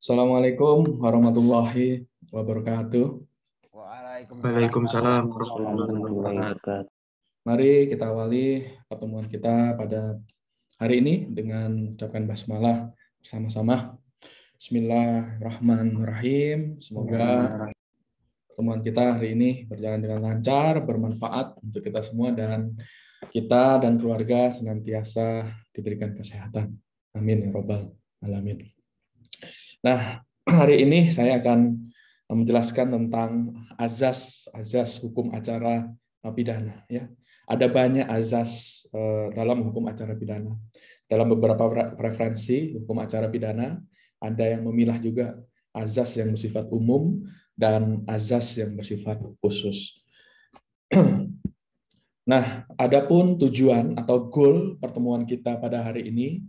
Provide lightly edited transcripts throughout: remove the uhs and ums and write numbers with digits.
Assalamualaikum warahmatullahi wabarakatuh. Waalaikumsalam Waalaikumsalam warahmatullahi warahmatullahi wabarakatuh. wabarakatuh. Mari kita awali pertemuan kita pada hari ini dengan ucapkan basmalah bersama-sama. Bismillahirrahmanirrahim. Semoga pertemuan kita hari ini berjalan dengan lancar, bermanfaat untuk kita semua, dan kita dan keluarga senantiasa diberikan kesehatan. Amin ya robbal alamin. Nah, hari ini saya akan menjelaskan tentang azas hukum acara pidana. Ya, ada banyak azas dalam hukum acara pidana. Dalam beberapa referensi hukum acara pidana, ada yang memilah juga azas yang bersifat umum dan azas yang bersifat khusus. Nah, adapun tujuan atau goal pertemuan kita pada hari ini,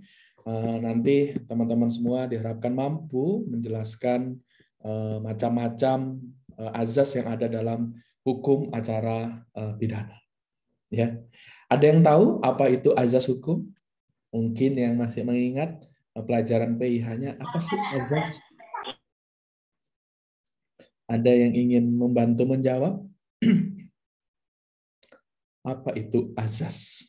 nanti teman-teman semua diharapkan mampu menjelaskan macam-macam azas yang ada dalam hukum acara pidana. Ya, ada yang tahu apa itu azas hukum? Mungkin yang masih mengingat pelajaran PIH-nya apa sih azas? Ada yang ingin membantu menjawab? Apa itu azas?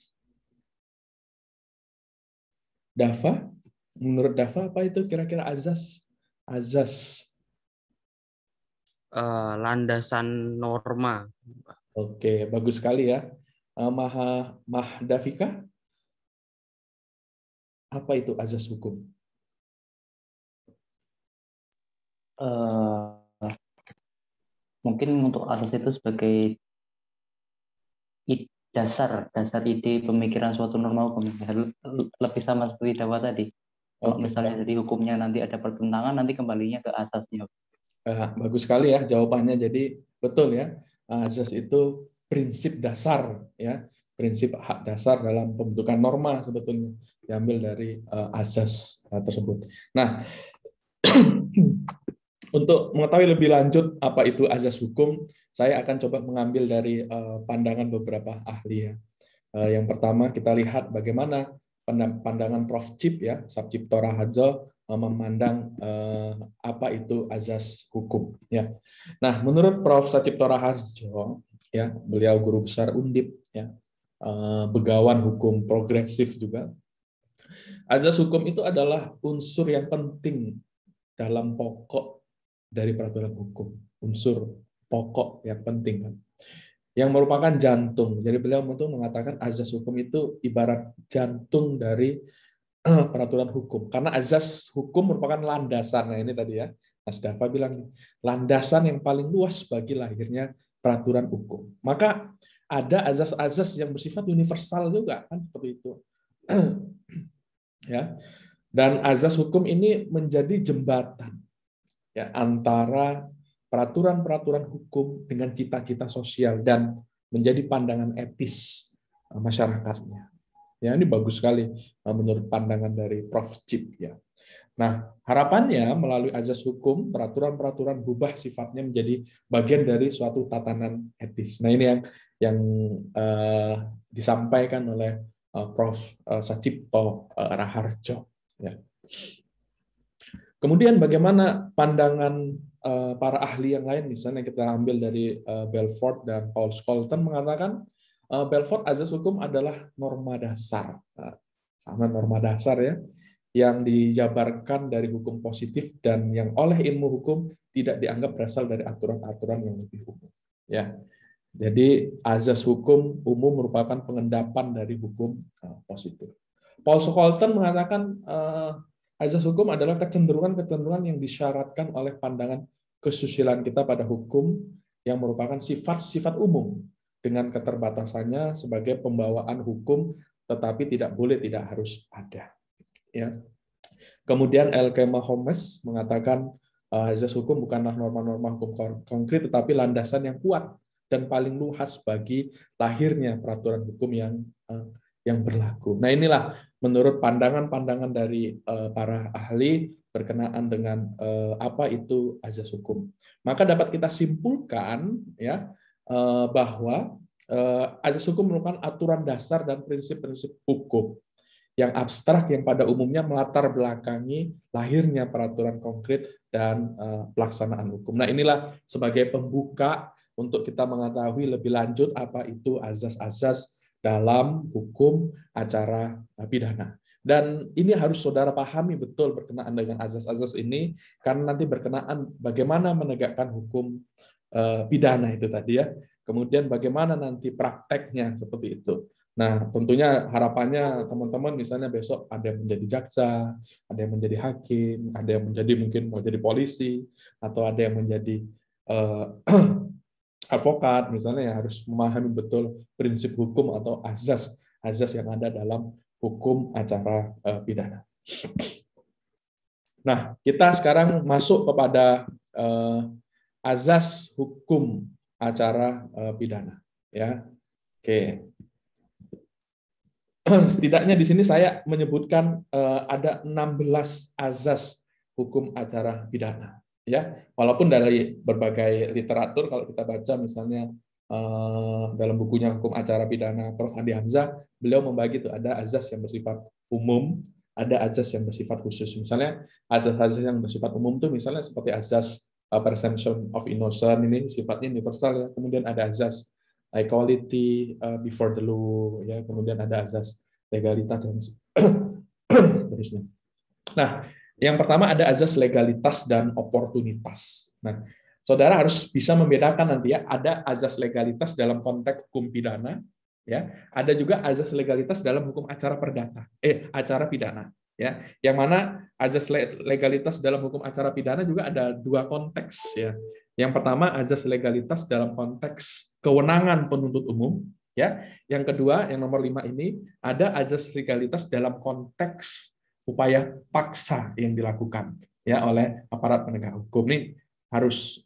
Dava, menurut Dava apa itu kira-kira azas? Azas. Landasan norma. Oke, bagus sekali ya. Mahdavika, apa itu azas hukum? Mungkin untuk asas itu sebagai dasar ide pemikiran suatu norma hukum, lebih sama seperti Dawa tadi. Kalau Oke, misalnya dari hukumnya nanti ada pertentangan, nanti kembalinya ke asasnya. bagus sekali ya jawabannya. Jadi betul ya, azas itu prinsip dasar ya, prinsip hak dasar dalam pembentukan norma sebetulnya diambil dari azas tersebut. Nah, untuk mengetahui lebih lanjut apa itu azas hukum, saya akan coba mengambil dari pandangan beberapa ahli ya. Yang pertama kita lihat bagaimana pandangan Prof. Cip ya, Sabcipto Raharjo memandang apa itu azas hukum ya. Nah, menurut Prof. Sabcipto Raharjo ya, beliau guru besar Undip ya, begawan hukum progresif juga. Azas hukum itu adalah unsur yang penting dalam pokok dari peraturan hukum, unsur pokok yang penting kan, yang merupakan jantung. Jadi beliau mengatakan azas hukum itu ibarat jantung dari peraturan hukum, karena azas hukum merupakan landasan. Nah ini tadi ya, Mas Dava bilang landasan yang paling luas bagi lahirnya peraturan hukum. Maka ada azas-azas yang bersifat universal juga kan, seperti itu. Ya. Dan azas hukum ini menjadi jembatan ya antara peraturan-peraturan hukum dengan cita-cita sosial dan menjadi pandangan etis masyarakatnya. Ya, ini bagus sekali menurut pandangan dari Prof. Cip ya. Nah, harapannya melalui azas hukum, peraturan-peraturan berubah sifatnya menjadi bagian dari suatu tatanan etis. Nah, ini yang disampaikan oleh Prof. Sacipto Raharjo. Ya. Kemudian bagaimana pandangan para ahli yang lain, misalnya kita ambil dari Belfort dan Paul Scholten mengatakan Belfort azas hukum adalah norma dasar, sama norma dasar ya, yang dijabarkan dari hukum positif dan yang oleh ilmu hukum tidak dianggap berasal dari aturan-aturan yang lebih umum. Ya, jadi azas hukum umum merupakan pengendapan dari hukum positif. Paul Scholten mengatakan azas hukum adalah kecenderungan-kecenderungan yang disyaratkan oleh pandangan kesusilaan kita pada hukum yang merupakan sifat-sifat umum dengan keterbatasannya sebagai pembawaan hukum, tetapi tidak harus ada. Ya. Kemudian Elkema Holmes mengatakan azas hukum bukanlah norma-norma hukum konkret, tetapi landasan yang kuat dan paling luas bagi lahirnya peraturan hukum yang berlaku. Nah inilah menurut pandangan-pandangan dari para ahli berkenaan dengan apa itu azas hukum. Maka dapat kita simpulkan ya bahwa azas hukum merupakan aturan dasar dan prinsip-prinsip hukum yang abstrak yang pada umumnya melatar belakangi lahirnya peraturan konkret dan pelaksanaan hukum. Nah, inilah sebagai pembuka untuk kita mengetahui lebih lanjut apa itu azas-azas dalam hukum acara pidana. Dan ini harus saudara pahami betul berkenaan dengan azas-azas ini, karena nanti berkenaan bagaimana menegakkan hukum pidana itu tadi ya. Kemudian bagaimana nanti prakteknya seperti itu. Nah, tentunya harapannya teman-teman misalnya besok ada yang menjadi jaksa, ada yang menjadi hakim, ada yang menjadi mungkin mau jadi polisi, atau ada yang menjadi advokat misalnya, ya harus memahami betul prinsip hukum atau azas yang ada dalam hukum acara pidana. Nah, kita sekarang masuk kepada azas hukum acara pidana. Ya, oke. Setidaknya di sini saya menyebutkan ada 16 azas hukum acara pidana. Ya, walaupun dari berbagai literatur kalau kita baca misalnya dalam bukunya Hukum Acara Pidana Prof. Andi Hamzah, beliau membagi itu ada azas yang bersifat umum, ada azas yang bersifat khusus. Misalnya azas-azas yang bersifat umum itu misalnya seperti azas presumption of innocence, ini sifatnya universal ya. Kemudian ada azas equality before the law, ya. Kemudian ada azas legalitas dan seterusnya. Nah, yang pertama ada azas legalitas dan oportunitas. Nah, saudara harus bisa membedakan nanti ya, ada azas legalitas dalam konteks hukum pidana, ya. Ada juga azas legalitas dalam hukum acara perdata, acara pidana, ya. Yang mana azas legalitas dalam hukum acara pidana juga ada dua konteks, ya. Yang pertama azas legalitas dalam konteks kewenangan penuntut umum, ya. Yang kedua, yang nomor 5 ini ada azas legalitas dalam konteks upaya paksa yang dilakukan ya oleh aparat penegak hukum. Ini harus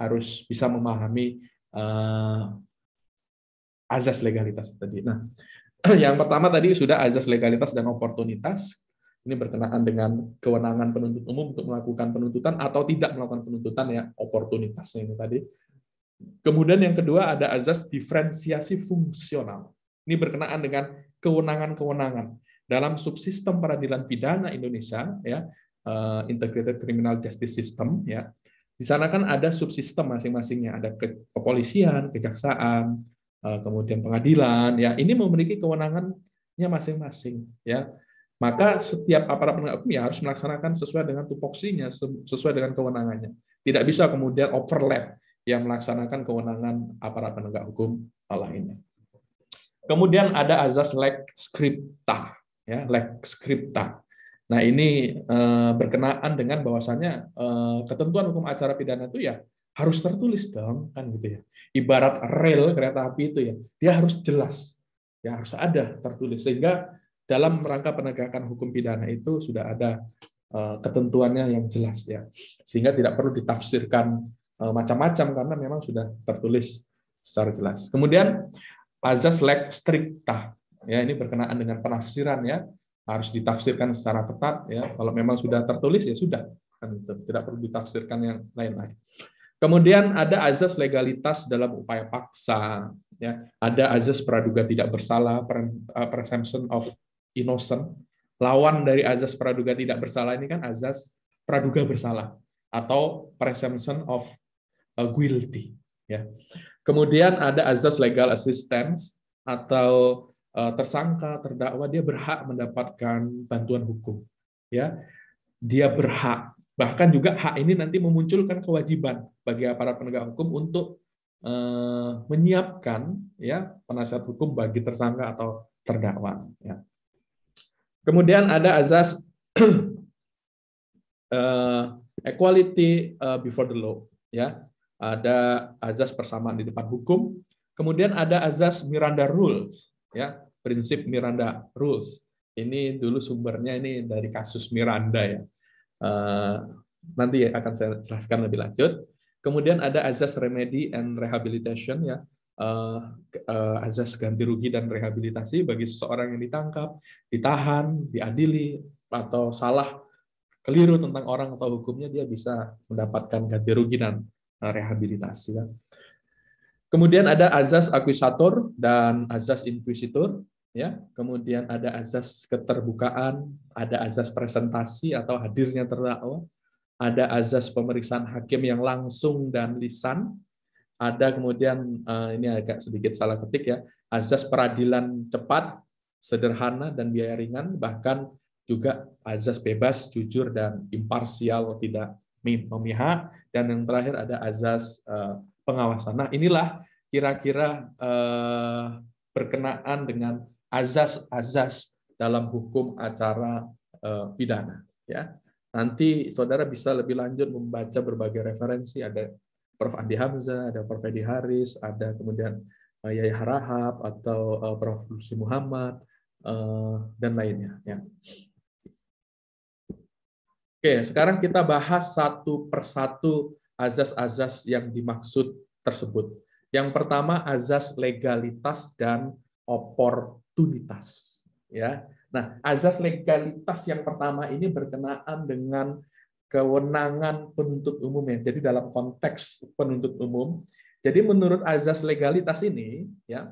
bisa memahami azas legalitas tadi. Nah, yang pertama tadi sudah azas legalitas dan oportunitas. Ini berkenaan dengan kewenangan penuntut umum untuk melakukan penuntutan atau tidak melakukan penuntutan, ya, oportunitasnya ini tadi. Kemudian yang kedua ada azas diferensiasi fungsional. Ini berkenaan dengan kewenangan-kewenangan dalam subsistem peradilan pidana Indonesia, ya, Integrated Criminal Justice System, ya. Di sana kan ada subsistem masing-masingnya, ada kepolisian, kejaksaan, kemudian pengadilan, ya. Ini memiliki kewenangannya masing-masing, ya. Maka setiap aparat penegak hukum ya harus melaksanakan sesuai dengan tupoksinya, sesuai dengan kewenangannya. Tidak bisa kemudian overlap yang melaksanakan kewenangan aparat penegak hukum lainnya. Kemudian ada azas lex scripta, ya, lex scripta. Nah, ini berkenaan dengan bahwasanya ketentuan hukum acara pidana itu ya harus tertulis dong, kan gitu ya. Ibarat rel kereta api itu ya, dia harus jelas, ya harus ada tertulis, sehingga dalam rangka penegakan hukum pidana itu sudah ada ketentuannya yang jelas, ya, sehingga tidak perlu ditafsirkan macam-macam karena memang sudah tertulis secara jelas. Kemudian azas lex stricta, ya, ini berkenaan dengan penafsiran, ya, harus ditafsirkan secara ketat, ya. Kalau memang sudah tertulis ya sudah, kan itu tidak perlu ditafsirkan yang lain-lain. Kemudian ada azas legalitas dalam upaya paksa, ya. Ada azas praduga tidak bersalah, presumption of innocent. Lawan dari azas praduga tidak bersalah ini kan azas praduga bersalah atau presumption of guilty, ya. Kemudian ada azas legal assistance atau tersangka, terdakwa dia berhak mendapatkan bantuan hukum, ya. Dia berhak, bahkan juga hak ini nanti memunculkan kewajiban bagi aparat penegak hukum untuk menyiapkan, ya, penasihat hukum bagi tersangka atau terdakwa, ya. Kemudian ada azas equality before the law, ya. Ada azas persamaan di depan hukum. Kemudian ada azas Miranda Rules, ya, prinsip Miranda Rules. Ini dulu sumbernya ini dari kasus Miranda, ya. Nanti akan saya jelaskan lebih lanjut. Kemudian ada azas remedy and rehabilitation, ya, azas ganti rugi dan rehabilitasi bagi seseorang yang ditangkap, ditahan, diadili atau salah keliru tentang orang atau hukumnya, dia bisa mendapatkan ganti rugi dan rehabilitasi, ya. Kemudian ada azas akuisator dan azas inquisitor. ya. Kemudian ada azas keterbukaan, ada azas presentasi atau hadirnya terdakwa, ada azas pemeriksaan hakim yang langsung dan lisan, ada kemudian ini agak sedikit salah ketik ya, azas peradilan cepat, sederhana dan biaya ringan, bahkan juga azas bebas, jujur dan imparsial, tidak memihak, dan yang terakhir ada azas pengawasan. Nah, inilah kira-kira berkenaan dengan azas-azas dalam hukum acara pidana, ya. Nanti saudara bisa lebih lanjut membaca berbagai referensi, ada Prof. Andi Hamzah, ada Prof. Edi Haris, ada kemudian Yaya Harahap atau Prof. Lucy Muhammad dan lainnya. Ya. Oke, sekarang kita bahas satu persatu azas-azas yang dimaksud tersebut. Yang pertama azas legalitas dan oportunitas. Ya. Nah, azas legalitas yang pertama ini berkenaan dengan kewenangan penuntut umum ya. Jadi dalam konteks penuntut umum. Jadi menurut azas legalitas ini, ya,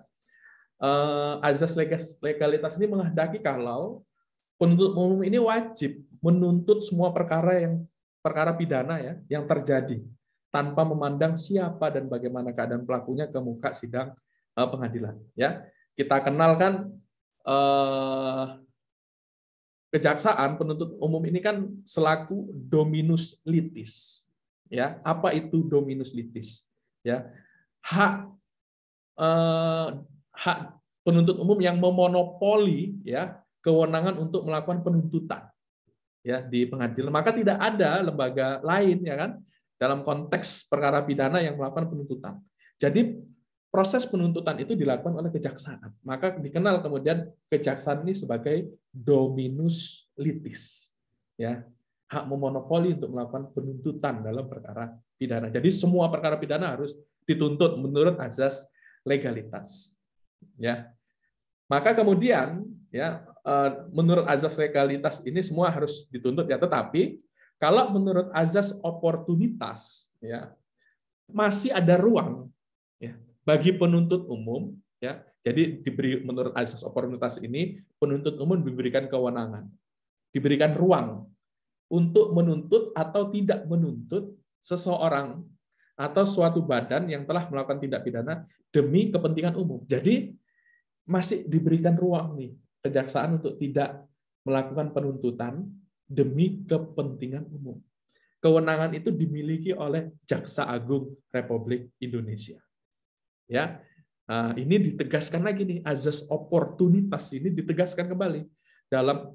azas legalitas ini menghendaki kalau penuntut umum ini wajib menuntut semua perkara pidana ya yang terjadi tanpa memandang siapa dan bagaimana keadaan pelakunya ke muka sidang pengadilan. Ya, kita kenalkan kejaksaan penuntut umum ini kan selaku dominus litis. Ya, apa itu dominus litis? Ya, hak penuntut umum yang memonopoli ya kewenangan untuk melakukan penuntutan ya di pengadilan. Maka tidak ada lembaga lain ya kan dalam konteks perkara pidana yang melakukan penuntutan. Jadi proses penuntutan itu dilakukan oleh kejaksaan. Maka dikenal kemudian kejaksaan ini sebagai dominus litis. Ya, hak memonopoli untuk melakukan penuntutan dalam perkara pidana. Jadi semua perkara pidana harus dituntut menurut azas legalitas. Ya. Maka kemudian ya menurut azas legalitas ini semua harus dituntut ya, tetapi kalau menurut azas oportunitas ya masih ada ruang ya bagi penuntut umum ya. Jadi diberi menurut azas oportunitas ini penuntut umum diberikan kewenangan, diberikan ruang untuk menuntut atau tidak menuntut seseorang atau suatu badan yang telah melakukan tindak pidana demi kepentingan umum. Jadi masih diberikan ruang nih kejaksaan untuk tidak melakukan penuntutan demi kepentingan umum. Kewenangan itu dimiliki oleh Jaksa Agung Republik Indonesia. Ya, ini ditegaskan lagi nih azas oportunitas ini ditegaskan kembali dalam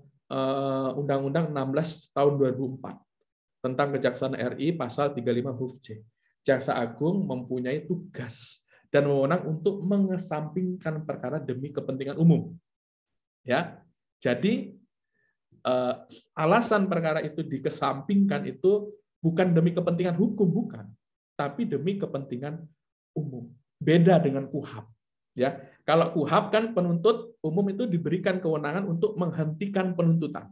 Undang-Undang 16 tahun 2004 tentang Kejaksaan RI pasal 35 huruf C. Jaksa Agung mempunyai tugas dan wewenang untuk mengesampingkan perkara demi kepentingan umum. Ya, jadi alasan perkara itu dikesampingkan itu bukan demi kepentingan hukum, bukan, tapi demi kepentingan umum. Beda dengan KUHAP. Ya, kalau KUHAP kan penuntut umum itu diberikan kewenangan untuk menghentikan penuntutan,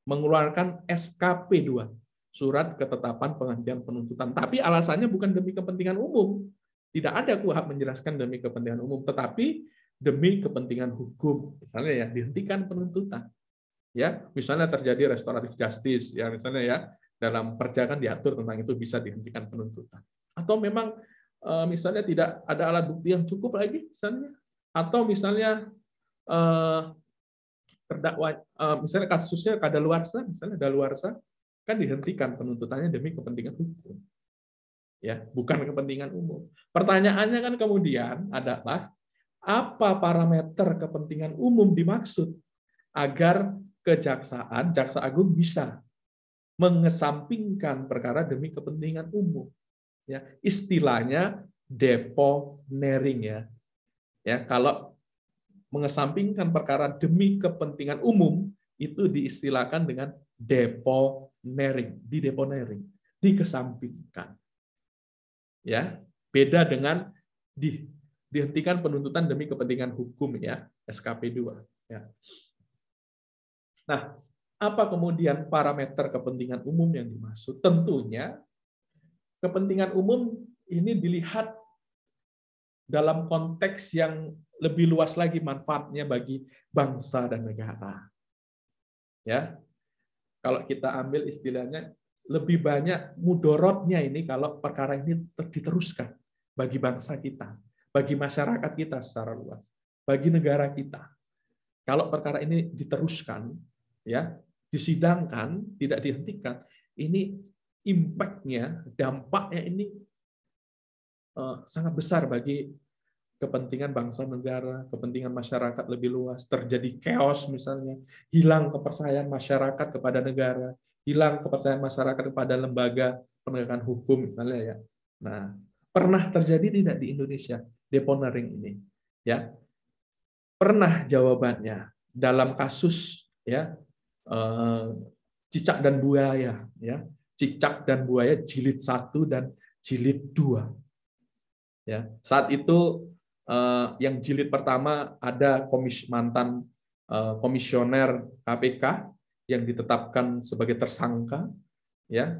mengeluarkan SKP 2, surat ketetapan penghentian penuntutan. Tapi alasannya bukan demi kepentingan umum. Tidak ada KUHAP menjelaskan demi kepentingan umum, tetapi demi kepentingan hukum. Misalnya ya dihentikan penuntutan. Ya, misalnya terjadi restoratif justice, ya misalnya ya dalam perjanjian diatur tentang itu bisa dihentikan penuntutan. Atau memang misalnya tidak ada alat bukti yang cukup lagi, misalnya, atau misalnya terdakwa, misalnya kasusnya kadaluarsa, misalnya daluarsa, kan dihentikan penuntutannya demi kepentingan hukum. Ya, bukan kepentingan umum. Pertanyaannya kan kemudian adalah apa parameter kepentingan umum dimaksud agar kejaksaan, Jaksa Agung bisa mengesampingkan perkara demi kepentingan umum. Ya, istilahnya deponering ya. Ya, kalau mengesampingkan perkara demi kepentingan umum itu diistilahkan dengan deponering, dikesampingkan. Ya, beda dengan dihentikan penuntutan demi kepentingan hukum ya, SKP 2 ya. Nah, apa kemudian parameter kepentingan umum yang dimaksud? Tentunya kepentingan umum ini dilihat dalam konteks yang lebih luas lagi manfaatnya bagi bangsa dan negara. Ya, kalau kita ambil istilahnya lebih banyak mudorotnya ini kalau perkara ini diteruskan bagi bangsa kita, bagi masyarakat kita secara luas, bagi negara kita. Kalau perkara ini diteruskan, ya, disidangkan, tidak dihentikan, ini impact-nya, dampaknya ini sangat besar bagi kepentingan bangsa negara, kepentingan masyarakat lebih luas, terjadi chaos misalnya, hilang kepercayaan masyarakat kepada negara, hilang kepercayaan masyarakat kepada lembaga penegakan hukum misalnya ya. Nah, pernah terjadi tidak di Indonesia deponering ini? Ya, pernah jawabannya dalam kasus ya cicak dan buaya ya, cicak dan buaya jilid 1 dan jilid 2. Ya, saat itu yang jilid pertama ada mantan komisioner KPK yang ditetapkan sebagai tersangka. Ya,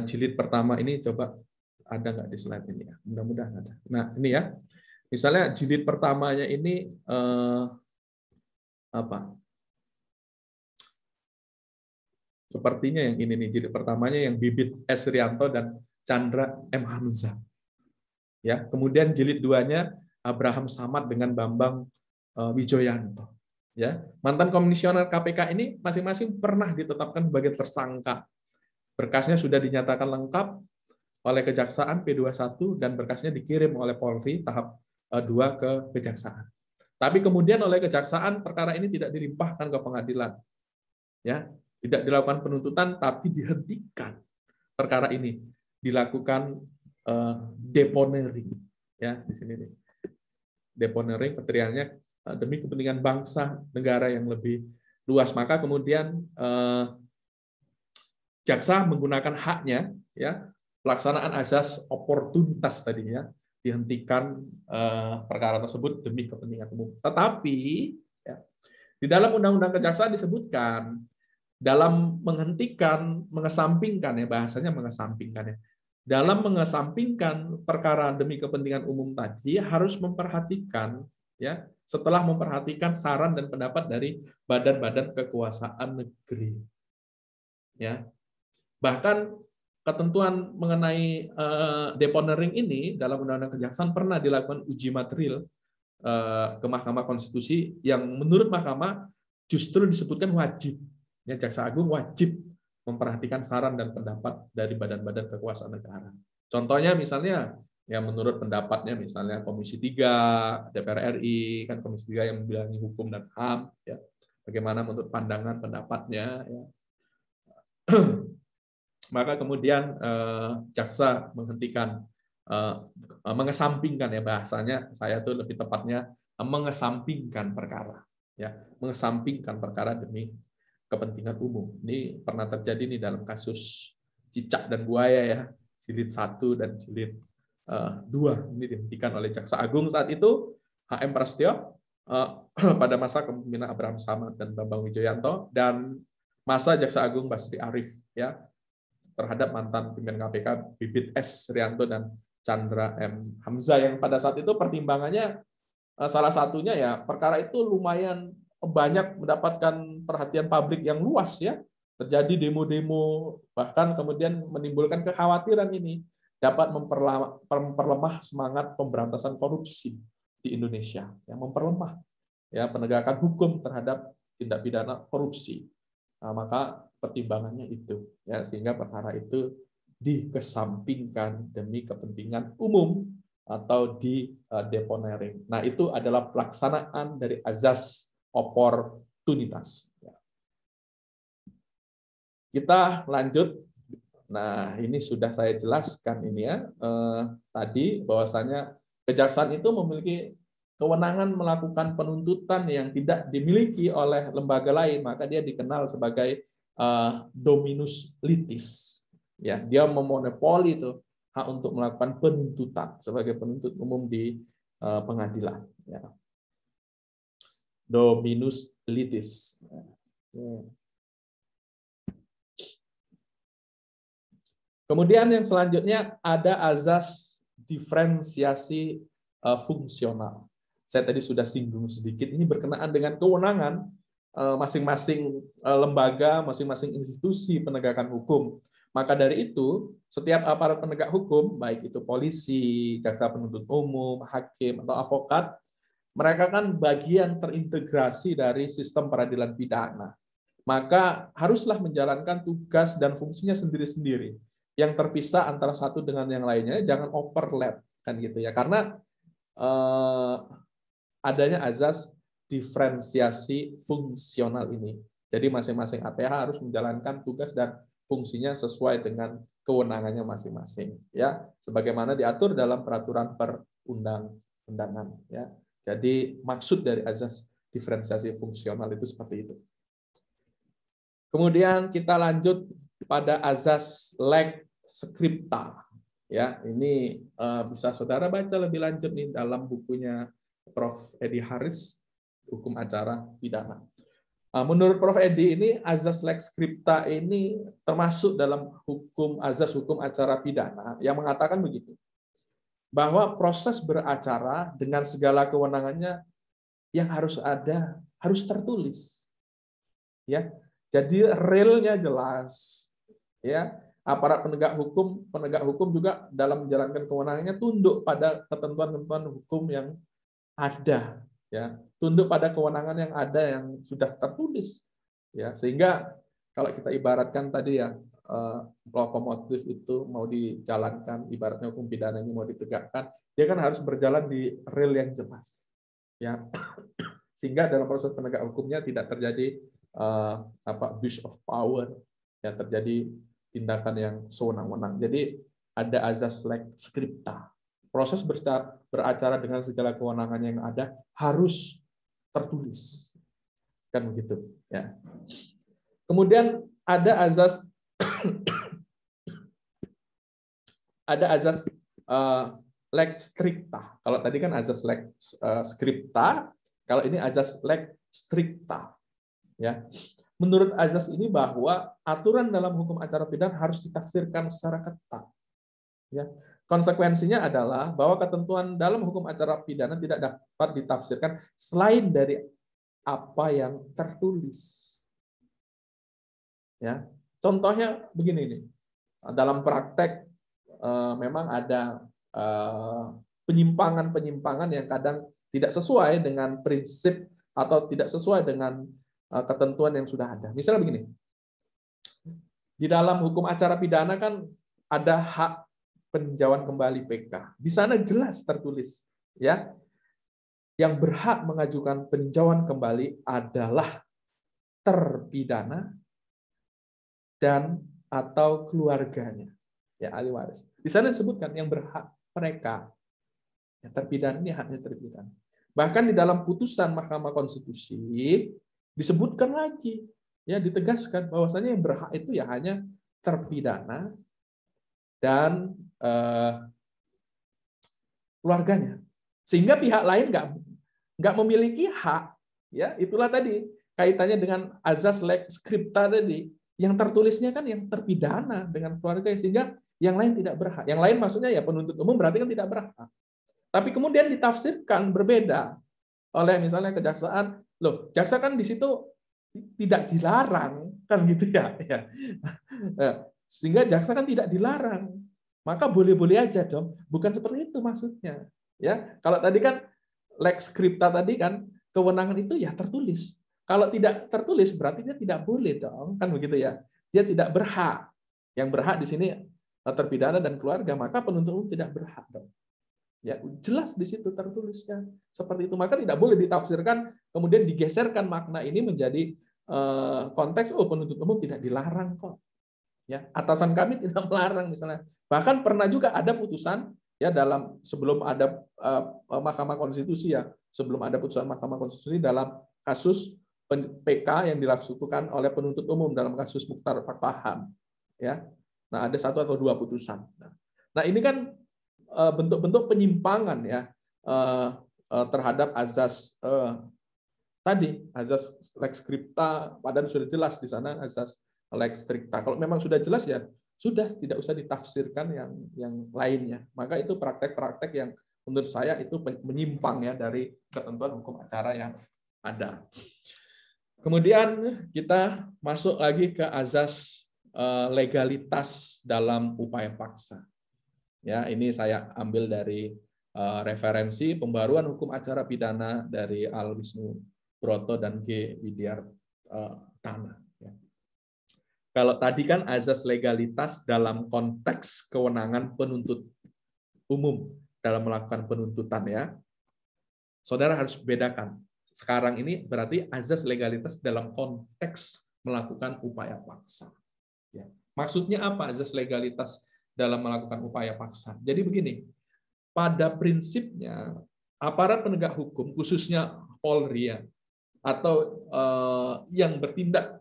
jilid pertama ini coba ada nggak di slide ini ya? Mudah-mudahan ada. Nah ini ya, misalnya jilid pertamanya ini apa? Sepertinya yang ini nih, jilid pertamanya yang Bibit S. Rianto dan Chandra M. Hamzah. Ya, kemudian jilid 2-nya Abraham Samad dengan Bambang Wijoyanto. Ya, mantan komisioner KPK ini masing-masing pernah ditetapkan sebagai tersangka. Berkasnya sudah dinyatakan lengkap oleh Kejaksaan P21 dan berkasnya dikirim oleh Polri tahap 2 ke Kejaksaan. Tapi kemudian oleh Kejaksaan perkara ini tidak dilimpahkan ke pengadilan. Ya, tidak dilakukan penuntutan tapi dihentikan perkara ini, dilakukan deponering ya di sini nih. Deponering keteriannya demi kepentingan bangsa negara yang lebih luas. Maka kemudian jaksa menggunakan haknya ya, pelaksanaan azas oportunitas tadinya, dihentikan perkara tersebut demi kepentingan umum. Tetapi ya, di dalam Undang-Undang Kejaksaan disebutkan dalam menghentikan, mengesampingkan ya, bahasanya mengesampingkan ya. Dalam mengesampingkan perkara demi kepentingan umum tadi harus memperhatikan ya, setelah memperhatikan saran dan pendapat dari badan-badan kekuasaan negeri. Ya. Bahkan ketentuan mengenai deponering ini dalam Undang-Undang Kejaksaan pernah dilakukan uji material ke Mahkamah Konstitusi yang menurut Mahkamah justru disebutkan wajib. Ya, Jaksa Agung wajib memperhatikan saran dan pendapat dari badan-badan kekuasaan negara. Contohnya misalnya, ya menurut pendapatnya misalnya Komisi 3 DPR RI, kan Komisi 3 yang membidangi hukum dan HAM, ya, bagaimana menurut pandangan pendapatnya. Ya. Maka kemudian jaksa menghentikan, mengesampingkan ya bahasanya, saya tuh lebih tepatnya mengesampingkan perkara, ya, mengesampingkan perkara demi kepentingan umum. Ini pernah terjadi nih dalam kasus cicak dan buaya ya, jilid 1 dan jilid 2. Ini dihentikan oleh Jaksa Agung saat itu, HM Prasetyo pada masa kepemimpinan Abraham Samad dan Bambang Wijoyanto, dan masa Jaksa Agung Basri Arif ya, terhadap mantan pimpinan KPK Bibit S. Rianto dan Chandra M. Hamzah, yang pada saat itu pertimbangannya salah satunya ya perkara itu lumayan banyak mendapatkan perhatian publik yang luas ya, terjadi demo-demo, bahkan kemudian menimbulkan kekhawatiran ini dapat memperlemah semangat pemberantasan korupsi di Indonesia, yang memperlemah ya penegakan hukum terhadap tindak pidana korupsi. Nah, maka pertimbangannya itu ya, sehingga perkara itu dikesampingkan demi kepentingan umum atau di deponering. Nah, itu adalah pelaksanaan dari azas oportunitas. Kita lanjut. Nah, ini sudah saya jelaskan ini ya tadi, bahwasanya kejaksaan itu memiliki kewenangan melakukan penuntutan yang tidak dimiliki oleh lembaga lain, maka dia dikenal sebagai dominus litis. Ya, dia memonopoli itu hak untuk melakukan penuntutan sebagai penuntut umum di pengadilan. Ya. Dominus litis. Kemudian yang selanjutnya ada azas diferensiasi fungsional. saya tadi sudah singgung sedikit, ini berkenaan dengan kewenangan masing-masing lembaga, masing-masing institusi penegakan hukum. Maka dari itu, setiap aparat penegak hukum, baik itu polisi, jaksa penuntut umum, hakim, atau avokat, mereka kan bagian terintegrasi dari sistem peradilan pidana. Maka haruslah menjalankan tugas dan fungsinya sendiri-sendiri. Yang terpisah antara satu dengan yang lainnya, jangan overlap, kan gitu ya. Karena adanya azas diferensiasi fungsional ini. Jadi masing-masing APH harus menjalankan tugas dan fungsinya sesuai dengan kewenangannya masing-masing, ya, sebagaimana diatur dalam peraturan perundang-undangan, ya. Jadi maksud dari azas diferensiasi fungsional itu seperti itu. Kemudian kita lanjut pada azas lex scripta, ya. Ini bisa saudara baca lebih lanjut nih dalam bukunya Prof. Edi Haris, Hukum Acara Pidana. Menurut Prof. Edi ini azas lex scripta ini termasuk dalam azas hukum acara pidana yang mengatakan begitu, bahwa proses beracara dengan segala kewenangannya yang harus ada harus tertulis, ya. Jadi realnya jelas, ya. Aparat penegak hukum juga dalam menjalankan kewenangannya tunduk pada ketentuan-ketentuan hukum yang ada, ya, tunduk pada kewenangan yang ada yang sudah tertulis, ya, sehingga kalau kita ibaratkan tadi ya, lokomotif itu mau dijalankan, ibaratnya hukum pidana ini mau ditegakkan, dia kan harus berjalan di rel yang jelas, ya, sehingga dalam proses penegak hukumnya tidak terjadi abuse of power, ya, terjadi tindakan yang sewenang-wenang. Jadi ada azas lex scripta. Proses beracara dengan segala kewenangan yang ada harus tertulis, kan begitu, ya. Kemudian ada azas lex stricta. Kalau tadi kan azas lex scripta, kalau ini azas lex stricta, ya. Menurut azas ini bahwa aturan dalam hukum acara pidana harus ditafsirkan secara ketat, ya. Konsekuensinya adalah bahwa ketentuan dalam hukum acara pidana tidak dapat ditafsirkan selain dari apa yang tertulis. Ya, contohnya begini nih. Dalam praktek memang ada penyimpangan-penyimpangan yang kadang tidak sesuai dengan prinsip atau tidak sesuai dengan ketentuan yang sudah ada. Misalnya begini. Di dalam hukum acara pidana kan ada hak peninjauan kembali PK. Di sana jelas tertulis, ya, yang berhak mengajukan peninjauan kembali adalah terpidana dan atau keluarganya, ya, ahli waris. Di sana disebutkan yang berhak mereka, ya, terpidana ini haknya terpidana. Bahkan di dalam putusan Mahkamah Konstitusi disebutkan lagi, ya, ditegaskan bahwasanya yang berhak itu ya hanya terpidana dan keluarganya, sehingga pihak lain nggak memiliki hak, ya. Itulah tadi kaitannya dengan azas lex scripta tadi, yang tertulisnya kan yang terpidana dengan keluarga, sehingga yang lain tidak berhak. Yang lain maksudnya ya penuntut umum berarti kan tidak berhak. Tapi kemudian ditafsirkan berbeda oleh misalnya kejaksaan, loh, jaksa kan di situ tidak dilarang, kan gitu ya. Sehingga jaksa kan tidak dilarang, maka boleh-boleh aja dong. Bukan seperti itu maksudnya, ya. Kalau tadi kan lex scripta tadi kan kewenangan itu ya tertulis. Kalau tidak tertulis berarti dia tidak boleh dong, kan begitu ya. Dia tidak berhak. Yang berhak di sini terpidana dan keluarga, maka penuntut umum tidak berhak dong. Ya, jelas di situ tertulisnya seperti itu. Maka tidak boleh ditafsirkan kemudian digeserkan makna ini menjadi konteks penuntut umum tidak dilarang kok. Ya, atasan kami tidak melarang misalnya. Bahkan pernah juga ada putusan, ya, dalam sebelum ada Mahkamah Konstitusi, ya, sebelum ada putusan Mahkamah Konstitusi dalam kasus PK yang dilakukan oleh penuntut umum dalam kasus Muchtar Pakpahan, ya. Nah, ada 1 atau 2 putusan. Nah, ini kan bentuk-bentuk penyimpangan, ya, terhadap azas tadi, azas lex scripta, padahal sudah jelas di sana azas lex stricta. Kalau memang sudah jelas, ya sudah, tidak usah ditafsirkan yang lainnya. Maka itu praktek-praktek yang menurut saya itu menyimpang ya dari ketentuan hukum acara yang ada. Kemudian kita masuk lagi ke azas legalitas dalam upaya paksa. Ya, ini saya ambil dari referensi pembaruan hukum acara pidana dari Al Wisnu Broto dan G. Widyartana. Kalau tadi kan azas legalitas dalam konteks kewenangan penuntut umum dalam melakukan penuntutan ya. Saudara harus bedakan. Sekarang ini berarti azas legalitas dalam konteks melakukan upaya paksa. Ya. Maksudnya apa azas legalitas dalam melakukan upaya paksa? Jadi begini, pada prinsipnya aparat penegak hukum, khususnya Polri ya, atau yang bertindak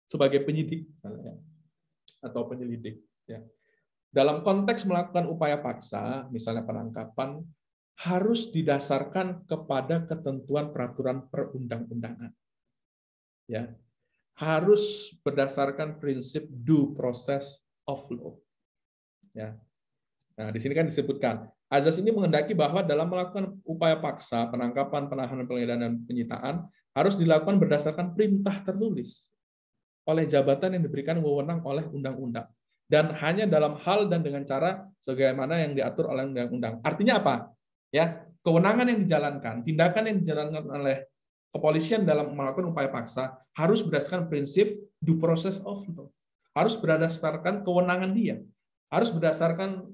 sebagai penyidik atau penyelidik, ya. Dalam konteks melakukan upaya paksa, misalnya penangkapan, harus didasarkan kepada ketentuan peraturan perundang-undangan. Ya. Harus berdasarkan prinsip due process of law. Ya. Nah, di sini kan disebutkan, azas ini menghendaki bahwa dalam melakukan upaya paksa, penangkapan, penahanan, penggeledahan, dan penyitaan harus dilakukan berdasarkan perintah tertulis oleh jabatan yang diberikan wewenang oleh undang-undang. Dan hanya dalam hal dan dengan cara sebagaimana yang diatur oleh undang-undang. Artinya apa? Ya, kewenangan yang dijalankan, tindakan yang dijalankan oleh kepolisian dalam melakukan upaya paksa harus berdasarkan prinsip due process of law. Harus berdasarkan kewenangan dia. Harus berdasarkan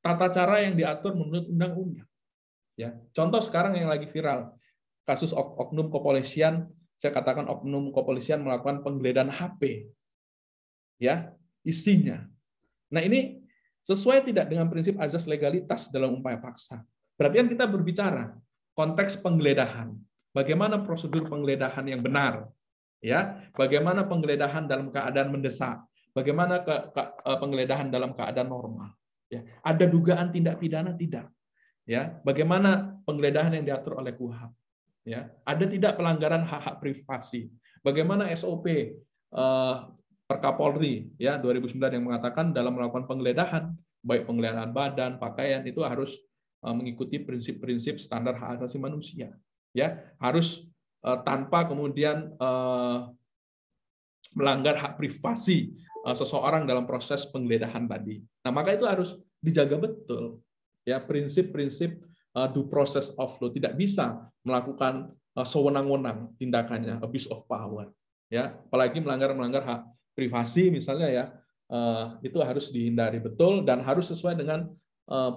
tata cara yang diatur menurut undang-undang. Ya, contoh sekarang yang lagi viral, kasus oknum kepolisian, saya katakan oknum kepolisian melakukan penggeledahan HP. Ya, isinya. Nah, ini sesuai tidak dengan prinsip azas legalitas dalam upaya paksa? Berarti kan kita berbicara konteks penggeledahan. Bagaimana prosedur penggeledahan yang benar? Ya, bagaimana penggeledahan dalam keadaan mendesak? Bagaimana penggeledahan dalam keadaan normal? Ya, ada dugaan tindak pidana tidak? Ya, bagaimana penggeledahan yang diatur oleh KUHP? Ya, ada tidak pelanggaran hak-hak privasi? Bagaimana SOP Perkapolri ya 2009 yang mengatakan dalam melakukan penggeledahan, baik penggeledahan badan, pakaian itu harus mengikuti prinsip-prinsip standar hak asasi manusia. Ya, harus tanpa kemudian melanggar hak privasi seseorang dalam proses penggeledahan tadi. Nah, maka itu harus dijaga betul. Ya, prinsip-prinsip due process of law, tidak bisa melakukan sewenang-wenang tindakannya, abuse of power. Ya, apalagi melanggar hak privasi misalnya ya, itu harus dihindari betul dan harus sesuai dengan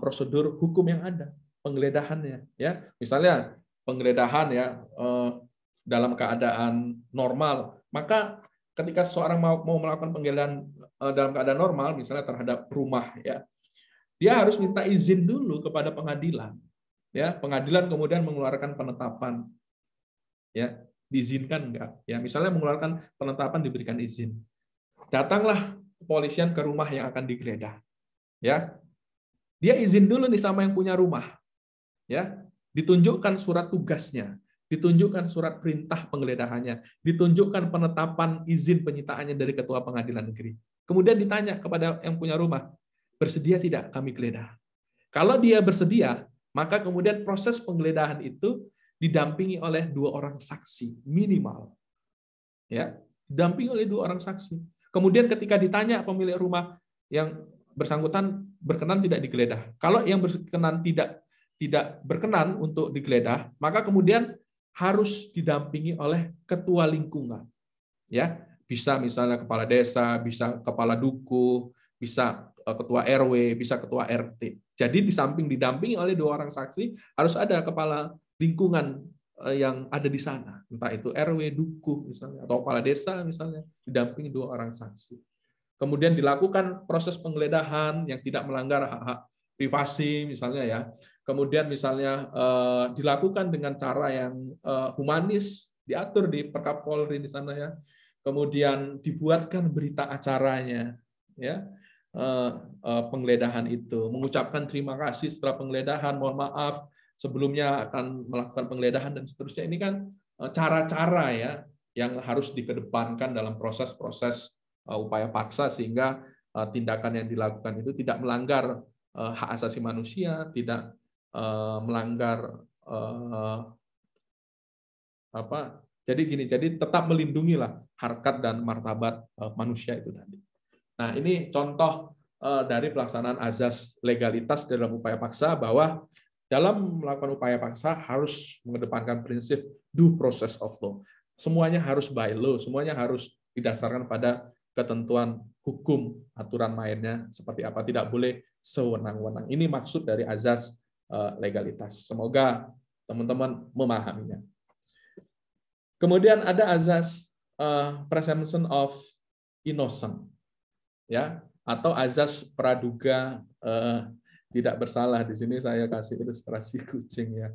prosedur hukum yang ada penggeledahannya. Ya, misalnya penggeledahan ya dalam keadaan normal, maka ketika seseorang mau melakukan penggeledahan dalam keadaan normal, misalnya terhadap rumah ya, dia harus minta izin dulu kepada pengadilan. Ya, pengadilan kemudian mengeluarkan penetapan. Ya, diizinkan enggak? Ya, misalnya mengeluarkan penetapan diberikan izin. Datanglah kepolisian ke rumah yang akan digeledah. Ya. Dia izin dulu nih sama yang punya rumah. Ya. Ditunjukkan surat tugasnya, ditunjukkan surat perintah penggeledahannya, ditunjukkan penetapan izin penyitaannya dari ketua pengadilan negeri. Kemudian ditanya kepada yang punya rumah, bersedia tidak kami geledah? Kalau dia bersedia, maka kemudian proses penggeledahan itu didampingi oleh 2 orang saksi minimal. Ya, didampingi oleh 2 orang saksi. Kemudian ketika ditanya pemilik rumah yang bersangkutan berkenan tidak digeledah. Kalau yang berkenan tidak berkenan untuk digeledah, maka kemudian harus didampingi oleh ketua lingkungan. Ya, bisa misalnya kepala desa, bisa kepala dukuh, bisa ketua RW, bisa ketua RT. Jadi di samping didampingi oleh 2 orang saksi, harus ada kepala lingkungan yang ada di sana, entah itu RW, dukuh misalnya, atau kepala desa misalnya, didampingi 2 orang saksi. Kemudian dilakukan proses penggeledahan yang tidak melanggar hak-hak privasi misalnya ya. Kemudian misalnya dilakukan dengan cara yang humanis, diatur di Perkapolri di sana ya. Kemudian dibuatkan berita acaranya ya. Penggeledahan itu, mengucapkan terima kasih setelah penggeledahan, mohon maaf sebelumnya akan melakukan penggeledahan dan seterusnya. Ini kan cara-cara ya yang harus dikedepankan dalam proses-proses upaya paksa sehingga tindakan yang dilakukan itu tidak melanggar hak asasi manusia, tidak melanggar apa. Jadi gini, jadi tetap melindungilah harkat dan martabat manusia itu tadi. Nah, ini contoh dari pelaksanaan azas legalitas dalam upaya paksa, bahwa dalam melakukan upaya paksa harus mengedepankan prinsip due process of law. Semuanya harus by law, semuanya harus didasarkan pada ketentuan hukum, aturan mainnya seperti apa, tidak boleh sewenang-wenang. Ini maksud dari azas legalitas. Semoga teman-teman memahaminya. Kemudian ada azas presumption of innocent, ya, atau azas praduga tidak bersalah. Di sini saya kasih ilustrasi kucing, ya.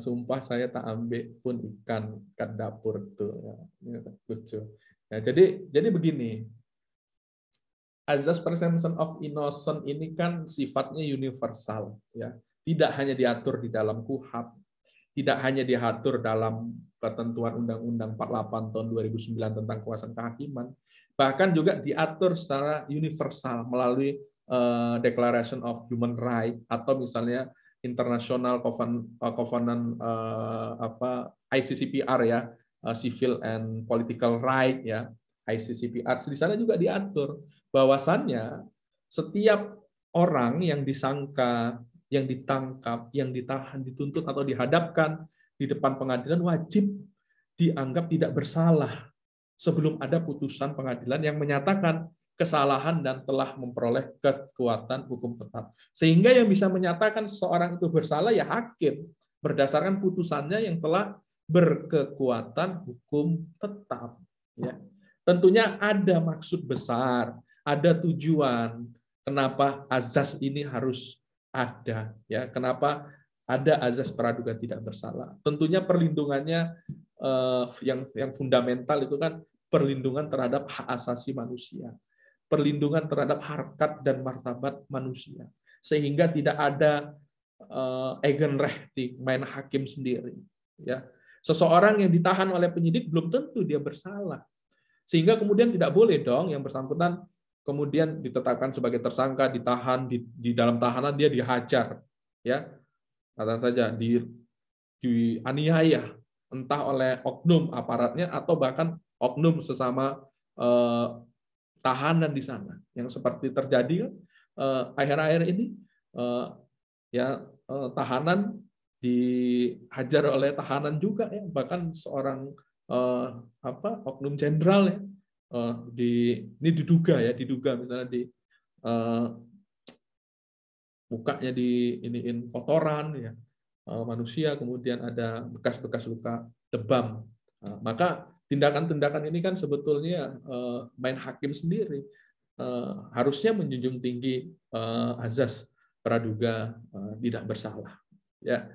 Sumpah saya tak ambil pun ikan ke dapur tuh, ya. Ini lucu. Ya, jadi begini, azas presumption of innocent ini kan sifatnya universal, ya. Tidak hanya diatur di dalam KUHP, tidak hanya diatur dalam ketentuan Undang-Undang 48 tahun 2009 tentang kekuasaan kehakiman, bahkan juga diatur secara universal melalui Declaration of Human Rights, atau misalnya International Covenant ICCPR, ya, Civil and Political Right, ya, ICCPR. Di sana juga diatur bahwasannya setiap orang yang disangka, yang ditangkap, yang ditahan, dituntut, atau dihadapkan di depan pengadilan wajib dianggap tidak bersalah sebelum ada putusan pengadilan yang menyatakan kesalahan dan telah memperoleh kekuatan hukum tetap. Sehingga yang bisa menyatakan seseorang itu bersalah ya hakim, berdasarkan putusannya yang telah berkekuatan hukum tetap. Ya. Tentunya ada maksud besar, ada tujuan kenapa azas ini harus ada, ya, kenapa ada azas praduga tidak bersalah. Tentunya perlindungannya yang fundamental itu kan perlindungan terhadap hak asasi manusia, perlindungan terhadap harkat dan martabat manusia, sehingga tidak ada eigenrecht, main hakim sendiri, ya. Seseorang yang ditahan oleh penyidik belum tentu dia bersalah, sehingga kemudian tidak boleh dong yang bersangkutan kemudian ditetapkan sebagai tersangka, ditahan, di dalam tahanan dia dihajar, ya, kata saja dianiaya, entah oleh oknum aparatnya atau bahkan oknum sesama tahanan di sana, yang seperti terjadi akhir-akhir ini, ya, tahanan dihajar oleh tahanan juga, ya, bahkan seorang oknum jenderal, ya. Ini diduga, ya, diduga misalnya di mukanya iniin kotoran, ya, manusia, kemudian ada bekas-bekas luka lebam. Maka tindakan-tindakan ini kan sebetulnya main hakim sendiri, harusnya menjunjung tinggi azas praduga tidak bersalah, ya.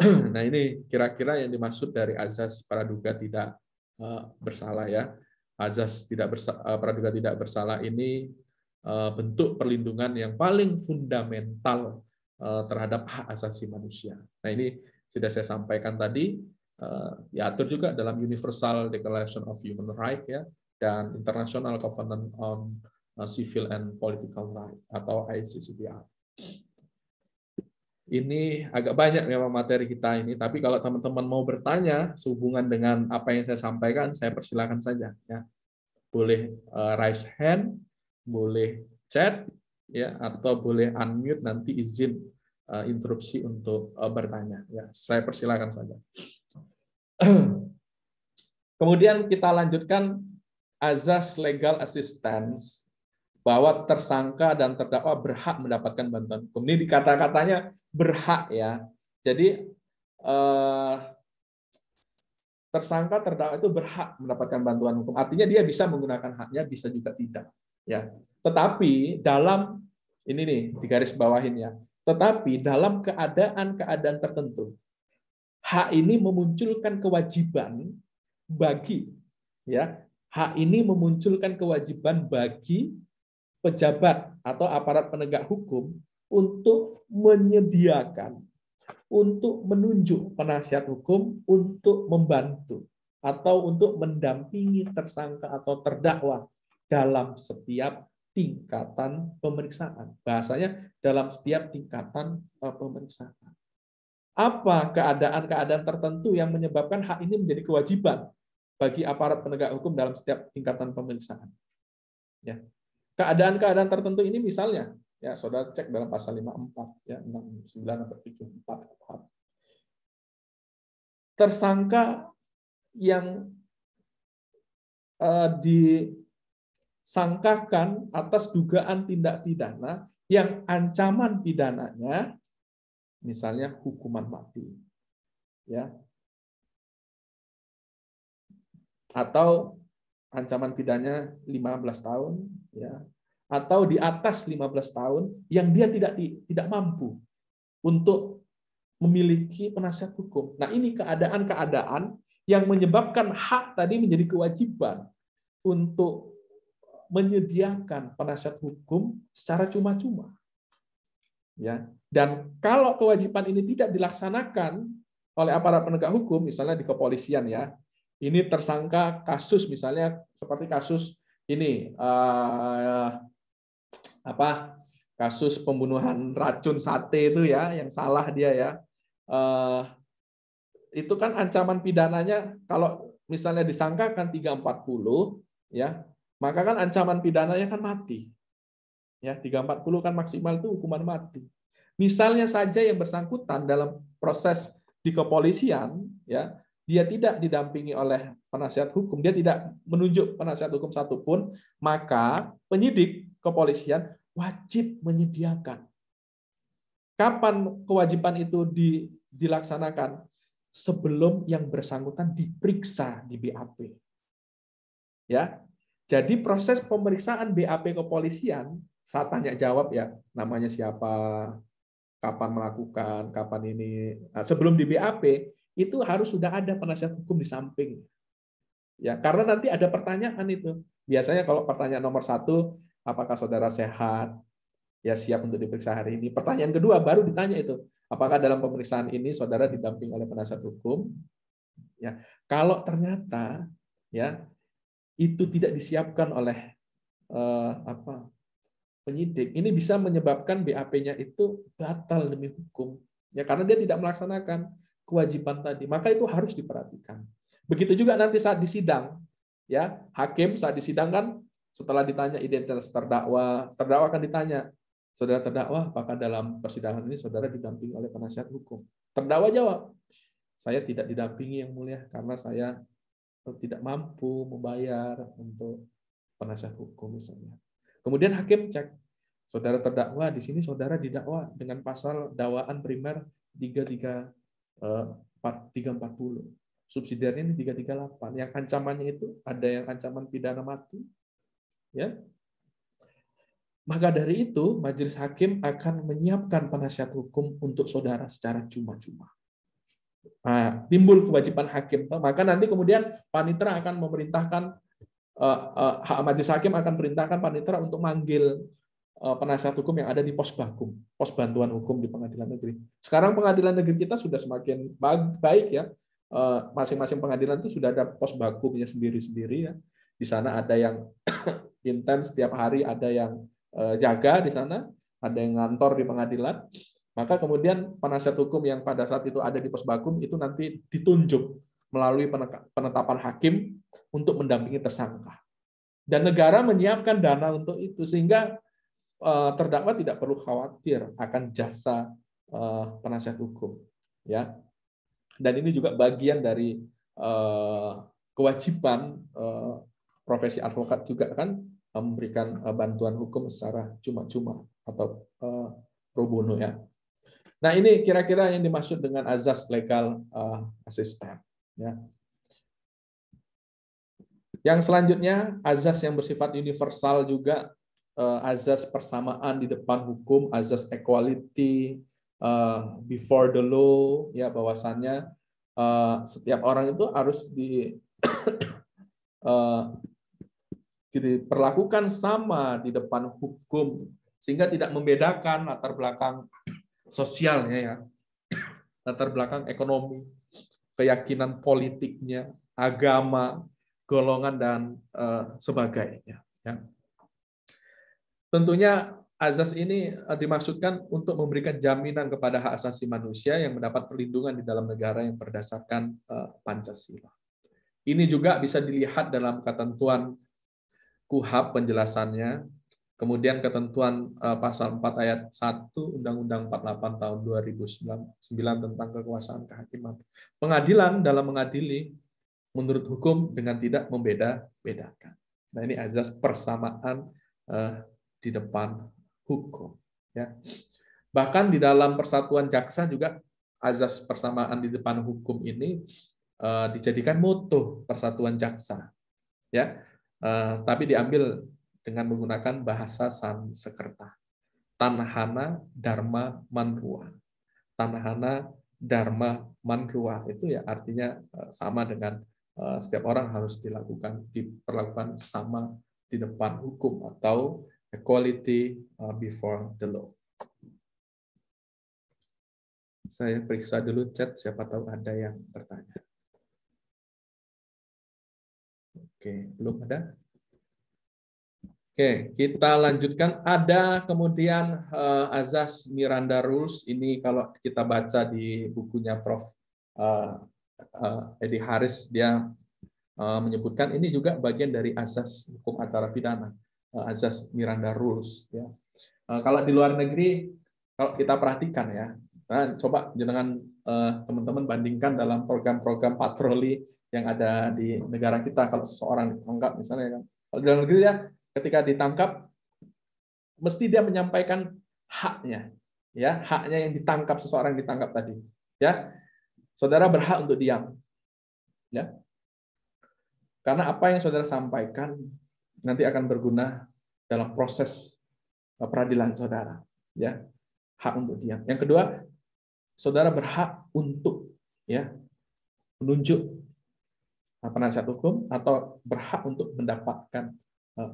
Nah, ini kira-kira yang dimaksud dari azas praduga tidak bersalah, ya. Azas praduga tidak bersalah ini bentuk perlindungan yang paling fundamental terhadap hak asasi manusia. Nah, ini sudah saya sampaikan tadi, diatur juga dalam Universal Declaration of Human Rights, ya, dan International Covenant on Civil and Political Rights atau ICCPR. Ini agak banyak memang materi kita ini, tapi kalau teman-teman mau bertanya sehubungan dengan apa yang saya sampaikan, saya persilakan saja, ya. Boleh raise hand, boleh chat, ya, atau boleh unmute, nanti izin interupsi untuk bertanya, ya. Saya persilakan saja. Kemudian kita lanjutkan azas legal assistance, bahwa tersangka dan terdakwa berhak mendapatkan bantuan hukum. Ini kata-katanya berhak, ya. Jadi tersangka terdakwa itu berhak mendapatkan bantuan hukum. Artinya dia bisa menggunakan haknya, bisa juga tidak, ya. Tetapi dalam ini nih di garis bawahin, ya. Tetapi dalam keadaan tertentu, hak ini memunculkan kewajiban bagi, ya, hak ini memunculkan kewajiban bagi pejabat atau aparat penegak hukum untuk menyediakan, untuk menunjuk penasihat hukum untuk membantu atau untuk mendampingi tersangka atau terdakwa dalam setiap tingkatan pemeriksaan. Bahasanya dalam setiap tingkatan pemeriksaan. Apa keadaan-keadaan tertentu yang menyebabkan hak ini menjadi kewajiban bagi aparat penegak hukum dalam setiap tingkatan pemeriksaan? Ya. Keadaan-keadaan tertentu ini misalnya, ya saudara cek dalam pasal 54, ya 69 atau 74. Tersangka yang disangkakan atas dugaan tindak pidana yang ancaman pidananya misalnya hukuman mati, ya, atau ancaman pidananya 15 tahun, ya, atau di atas 15 tahun yang dia tidak mampu untuk memiliki penasihat hukum. Nah, ini keadaan-keadaan yang menyebabkan hak tadi menjadi kewajiban untuk menyediakan penasihat hukum secara cuma-cuma. Ya. Dan kalau kewajiban ini tidak dilaksanakan oleh aparat penegak hukum, misalnya di kepolisian, ya, ini tersangka kasus misalnya seperti kasus ini kasus pembunuhan racun sate itu, ya, yang salah dia, ya, itu kan ancaman pidananya kalau misalnya disangkakan 340, ya, maka kan ancaman pidananya kan mati. Ya, 340 kan maksimal itu hukuman mati. Misalnya saja yang bersangkutan dalam proses di kepolisian, ya, dia tidak didampingi oleh penasihat hukum, dia tidak menunjuk penasihat hukum satupun, maka penyidik kepolisian wajib menyediakan. Kapan kewajiban itu dilaksanakan? Sebelum yang bersangkutan diperiksa di BAP. Ya. Jadi proses pemeriksaan BAP kepolisian, saya tanya jawab, ya, namanya siapa, kapan melakukan, kapan ini. Nah, sebelum di BAP itu harus sudah ada penasihat hukum di samping. Ya, karena nanti ada pertanyaan itu. Biasanya kalau pertanyaan nomor 1, apakah saudara sehat? Ya, siap untuk diperiksa hari ini. Pertanyaan kedua baru ditanya itu, apakah dalam pemeriksaan ini saudara didampingi oleh penasihat hukum? Ya, kalau ternyata, ya, itu tidak disiapkan oleh penyidik, ini bisa menyebabkan BAP-nya itu batal demi hukum, ya, karena dia tidak melaksanakan kewajiban tadi. Maka itu harus diperhatikan. Begitu juga nanti saat disidang, ya, hakim saat disidang kan setelah ditanya identitas terdakwa akan ditanya, saudara terdakwa, apakah dalam persidangan ini saudara didampingi oleh penasihat hukum? Terdakwa jawab, saya tidak didampingi yang mulia karena saya tidak mampu membayar untuk penasihat hukum misalnya. Kemudian hakim cek, saudara terdakwa di sini saudara didakwa dengan pasal dakwaan primer 340. Subsidiarnya ini 338. Yang ancamannya itu ada yang ancaman pidana mati, ya. Maka dari itu majelis hakim akan menyiapkan penasihat hukum untuk saudara secara cuma-cuma. Nah, timbul kewajiban hakim, maka nanti kemudian panitera akan memerintahkan, majelis hakim akan perintahkan panitera untuk manggil penasihat hukum yang ada di pos bakum, pos bantuan hukum di pengadilan negeri. Sekarang pengadilan negeri kita sudah semakin baik, ya, masing-masing pengadilan itu sudah ada pos bakumnya sendiri-sendiri, ya. Di sana ada yang intens setiap hari, ada yang jaga di sana, ada yang ngantor di pengadilan. Maka kemudian penasihat hukum yang pada saat itu ada di pos bakum itu nanti ditunjuk melalui penetapan hakim untuk mendampingi tersangka. Dan negara menyiapkan dana untuk itu sehingga terdakwa tidak perlu khawatir akan jasa penasihat hukum, ya. Dan ini juga bagian dari kewajiban profesi advokat juga kan memberikan bantuan hukum secara cuma-cuma atau pro bono, ya. Nah, ini kira-kira yang dimaksud dengan azas legal assistant, ya. Yang selanjutnya azas yang bersifat universal juga, azas persamaan di depan hukum, azas equality before the law, ya, bahwasannya setiap orang itu harus diperlakukan sama di depan hukum sehingga tidak membedakan latar belakang sosialnya, ya, latar belakang ekonomi, keyakinan politiknya, agama, golongan dan sebagainya, ya. tentunya azas ini dimaksudkan untuk memberikan jaminan kepada hak asasi manusia yang mendapat perlindungan di dalam negara yang berdasarkan Pancasila. Ini juga bisa dilihat dalam ketentuan KUHP penjelasannya, kemudian ketentuan pasal 4 ayat 1 Undang-Undang 48 tahun 2009 tentang kekuasaan kehakiman. Pengadilan dalam mengadili menurut hukum dengan tidak membeda-bedakan. Nah, ini azas persamaan di depan hukum. Ya. Bahkan di dalam persatuan jaksa juga azas persamaan di depan hukum ini dijadikan moto persatuan jaksa. Ya. Tapi diambil dengan menggunakan bahasa Sanskerta. Tanahana Dharma Manrua. Tanahana Dharma Manrua itu ya artinya sama dengan setiap orang harus diperlakukan sama di depan hukum atau equality before the law. Saya periksa dulu chat, siapa tahu ada yang bertanya. Oke, belum ada. Oke, kita lanjutkan. Ada kemudian azas Miranda Rules. Ini kalau kita baca di bukunya Prof. Edi Haris, dia menyebutkan ini juga bagian dari azas hukum acara pidana, azas Miranda Rules. Ya. Kalau di luar negeri, kalau kita perhatikan ya, nah, coba dengan teman-teman bandingkan dalam program-program patroli yang ada di negara kita. Kalau seseorang ditangkap misalnya, kan, kalau di luar negeri ya, ketika ditangkap, mesti dia menyampaikan haknya, ya haknya yang ditangkap seseorang yang ditangkap tadi, ya saudara berhak untuk diam, ya karena apa yang saudara sampaikan nanti akan berguna dalam proses peradilan saudara, ya hak untuk diam. Yang kedua, saudara berhak untuk ya menunjuk penasihat hukum atau berhak untuk mendapatkan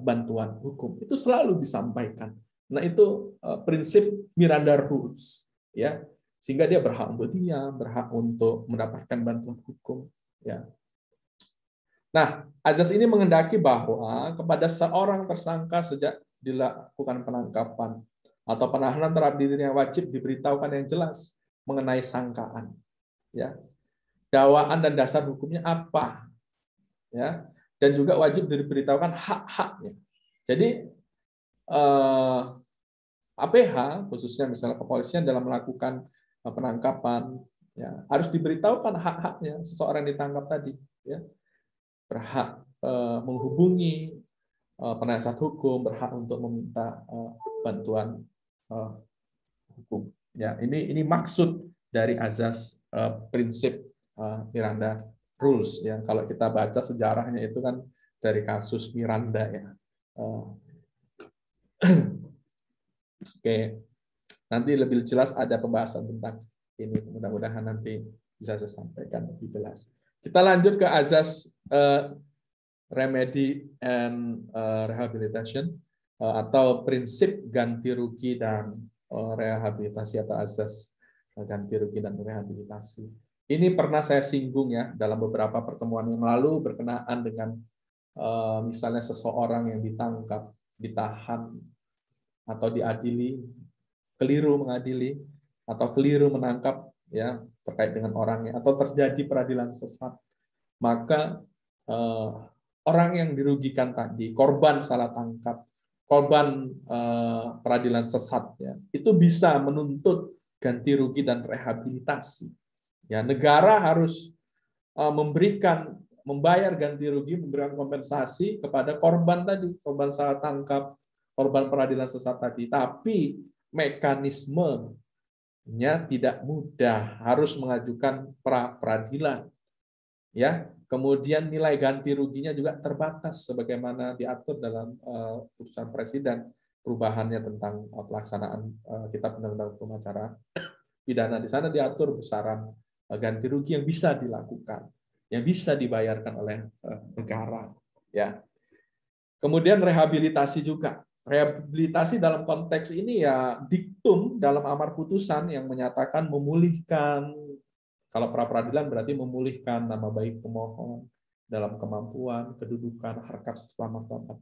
bantuan hukum. Itu selalu disampaikan. Nah, itu prinsip Miranda Rules, ya. Sehingga dia berhak untuk diam, berhak untuk mendapatkan bantuan hukum, ya. Nah, azas ini menghendaki bahwa kepada seorang tersangka sejak dilakukan penangkapan atau penahanan terhadap dirinya wajib diberitahukan yang jelas mengenai sangkaan, ya. Dakwaan dan dasar hukumnya apa, ya. Dan juga wajib diberitahukan hak-haknya. Jadi APH khususnya misalnya kepolisian dalam melakukan penangkapan ya harus diberitahukan hak-haknya seseorang yang ditangkap tadi, ya. Berhak menghubungi penasihat hukum, berhak untuk meminta bantuan hukum. Ya, ini maksud dari azas prinsip Miranda Rules, ya. Kalau kita baca sejarahnya itu kan dari kasus Miranda, ya. Oke, nanti lebih jelas ada pembahasan tentang ini. Mudah-mudahan nanti bisa saya sampaikan lebih jelas. Kita lanjut ke azas remedy and rehabilitation atau prinsip ganti rugi dan rehabilitasi atau azas ganti rugi dan rehabilitasi. Ini pernah saya singgung ya dalam beberapa pertemuan yang lalu berkenaan dengan misalnya seseorang yang ditangkap, ditahan, atau diadili, keliru mengadili, atau keliru menangkap ya terkait dengan orangnya, atau terjadi peradilan sesat, maka orang yang dirugikan tadi, korban salah tangkap, korban peradilan sesat, ya, itu bisa menuntut ganti rugi dan rehabilitasi. Ya, negara harus membayar ganti rugi, memberikan kompensasi kepada korban tadi, korban salah tangkap, korban peradilan sesat tadi. Tapi mekanismenya tidak mudah, harus mengajukan pra-peradilan. Ya, kemudian nilai ganti ruginya juga terbatas sebagaimana diatur dalam putusan presiden perubahannya tentang pelaksanaan Kitab Undang-Undang Hukum Acara Pidana. Di sana diatur besaran ganti rugi yang bisa dilakukan, yang bisa dibayarkan oleh negara, ya. Kemudian rehabilitasi juga. Rehabilitasi dalam konteks ini ya diktum dalam amar putusan yang menyatakan memulihkan, kalau pra-peradilan berarti memulihkan nama baik pemohon dalam kemampuan, kedudukan, harkat, keselamatan.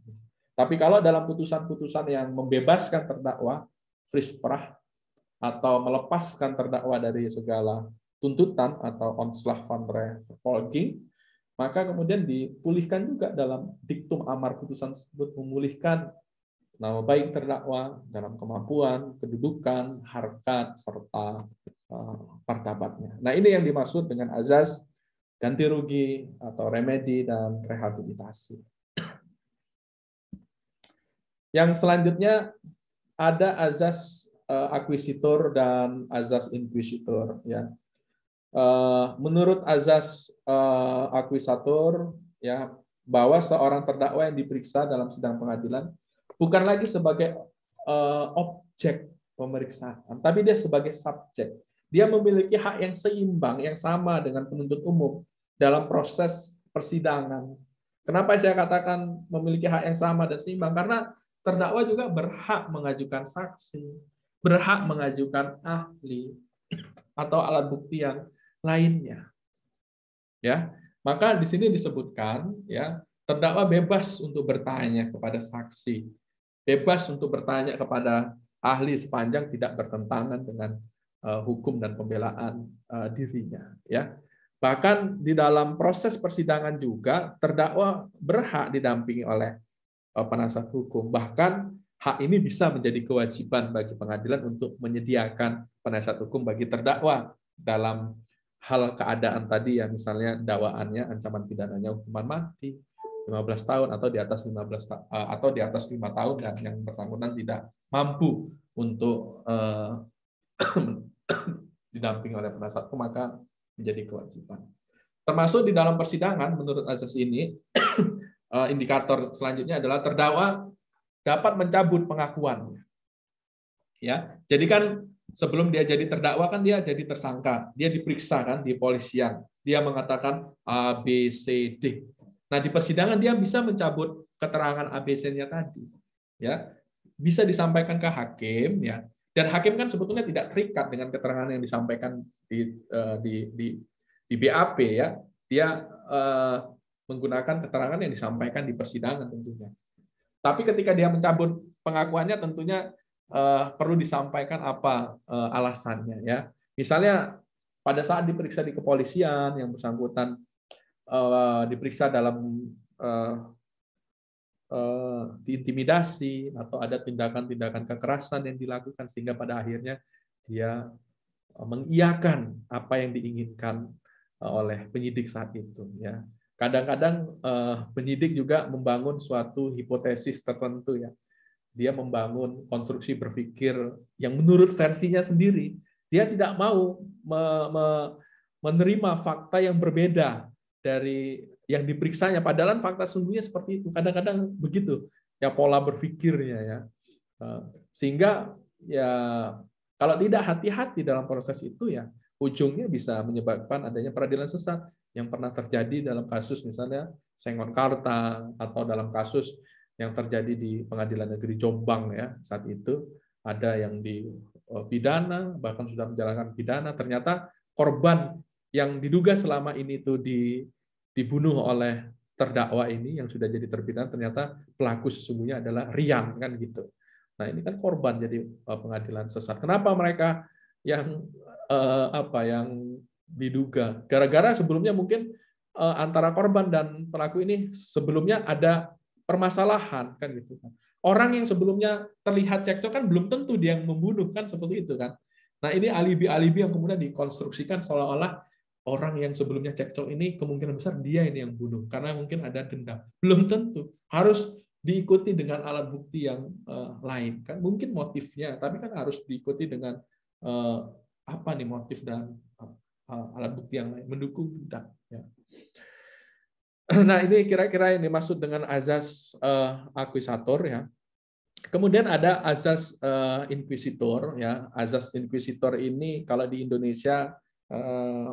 Tapi kalau dalam putusan-putusan yang membebaskan terdakwa, frisprach, atau melepaskan terdakwa dari segala tuntutan atau ontslag van rechtvervolging, maka kemudian dipulihkan juga dalam diktum amar putusan tersebut, memulihkan nama baik terdakwa dalam kemampuan, kedudukan, harkat, serta martabatnya. Nah, ini yang dimaksud dengan azas ganti rugi atau remedi dan rehabilitasi. Yang selanjutnya ada azas akuisitor dan azas inquisitor. Ya, menurut azas akuisitor, ya, bahwa seorang terdakwa yang diperiksa dalam sidang pengadilan bukan lagi sebagai objek pemeriksaan, tapi dia sebagai subjek. Dia memiliki hak yang seimbang, yang sama dengan penuntut umum dalam proses persidangan. Kenapa saya katakan memiliki hak yang sama dan seimbang? Karena terdakwa juga berhak mengajukan saksi, berhak mengajukan ahli atau alat bukti yang lainnya. Ya, maka di sini disebutkan, ya, terdakwa bebas untuk bertanya kepada saksi, bebas untuk bertanya kepada ahli sepanjang tidak bertentangan dengan hukum dan pembelaan dirinya. Ya, bahkan di dalam proses persidangan juga terdakwa berhak didampingi oleh penasihat hukum. Bahkan hak ini bisa menjadi kewajiban bagi pengadilan untuk menyediakan penasihat hukum bagi terdakwa dalam hal keadaan tadi, ya, misalnya dakwaannya ancaman pidananya hukuman mati 15 tahun atau di atas 15 atau di atas 5 tahun, dan yang bersangkutan tidak mampu untuk didampingi oleh penasihat hukum, maka menjadi kewajiban. Termasuk di dalam persidangan menurut azas ini indikator selanjutnya adalah terdakwa dapat mencabut pengakuannya. Ya, jadi kan sebelum dia jadi terdakwa kan dia jadi tersangka, dia diperiksa kan di polisian, dia mengatakan A, B, C, D. Nah, di persidangan dia bisa mencabut keterangan ABC-nya tadi. Ya, bisa disampaikan ke hakim, ya. Dan hakim kan sebetulnya tidak terikat dengan keterangan yang disampaikan di BAP, ya. Dia menggunakan keterangan yang disampaikan di persidangan tentunya. Tapi ketika dia mencabut pengakuannya tentunya perlu disampaikan apa alasannya, ya. Misalnya pada saat diperiksa di kepolisian, yang bersangkutan diperiksa dalam diintimidasi atau ada tindakan-tindakan kekerasan yang dilakukan sehingga pada akhirnya dia mengiyakan apa yang diinginkan oleh penyidik saat itu, ya. Kadang-kadang penyidik juga membangun suatu hipotesis tertentu, ya. Dia membangun konstruksi berpikir yang menurut versinya sendiri. Dia tidak mau menerima fakta yang berbeda dari yang diperiksanya. Padahal fakta sungguhnya seperti itu. Kadang-kadang begitu, ya, pola berpikirnya, ya. Sehingga, ya, kalau tidak hati-hati dalam proses itu, ya, ujungnya bisa menyebabkan adanya peradilan sesat yang pernah terjadi dalam kasus misalnya Sengon-Karta, atau dalam kasus yang terjadi di Pengadilan Negeri Jombang, ya, saat itu ada yang dipidana, bahkan sudah menjalankan pidana, ternyata korban yang diduga selama ini itu dibunuh oleh terdakwa ini yang sudah jadi terpidana, ternyata pelaku sesungguhnya adalah Rian, kan gitu. Nah, ini kan korban jadi pengadilan sesat. Kenapa mereka yang yang diduga? Gara-gara sebelumnya mungkin antara korban dan pelaku ini sebelumnya ada permasalahan, kan gitu kan. Orang yang sebelumnya terlihat cekcok kan belum tentu dia yang membunuh, kan seperti itu kan. Nah, ini alibi-alibi yang kemudian dikonstruksikan seolah-olah orang yang sebelumnya cekcok ini kemungkinan besar dia ini yang bunuh karena mungkin ada dendam. Belum tentu. Harus diikuti dengan alat bukti yang lain, kan mungkin motifnya, tapi kan harus diikuti dengan apa nih motif dan alat bukti yang lain mendukung tidak, ya. Nah, ini kira-kira yang dimaksud dengan azas akuisitor, ya. Kemudian ada azas inquisitor, ya. Azas inquisitor ini kalau di Indonesia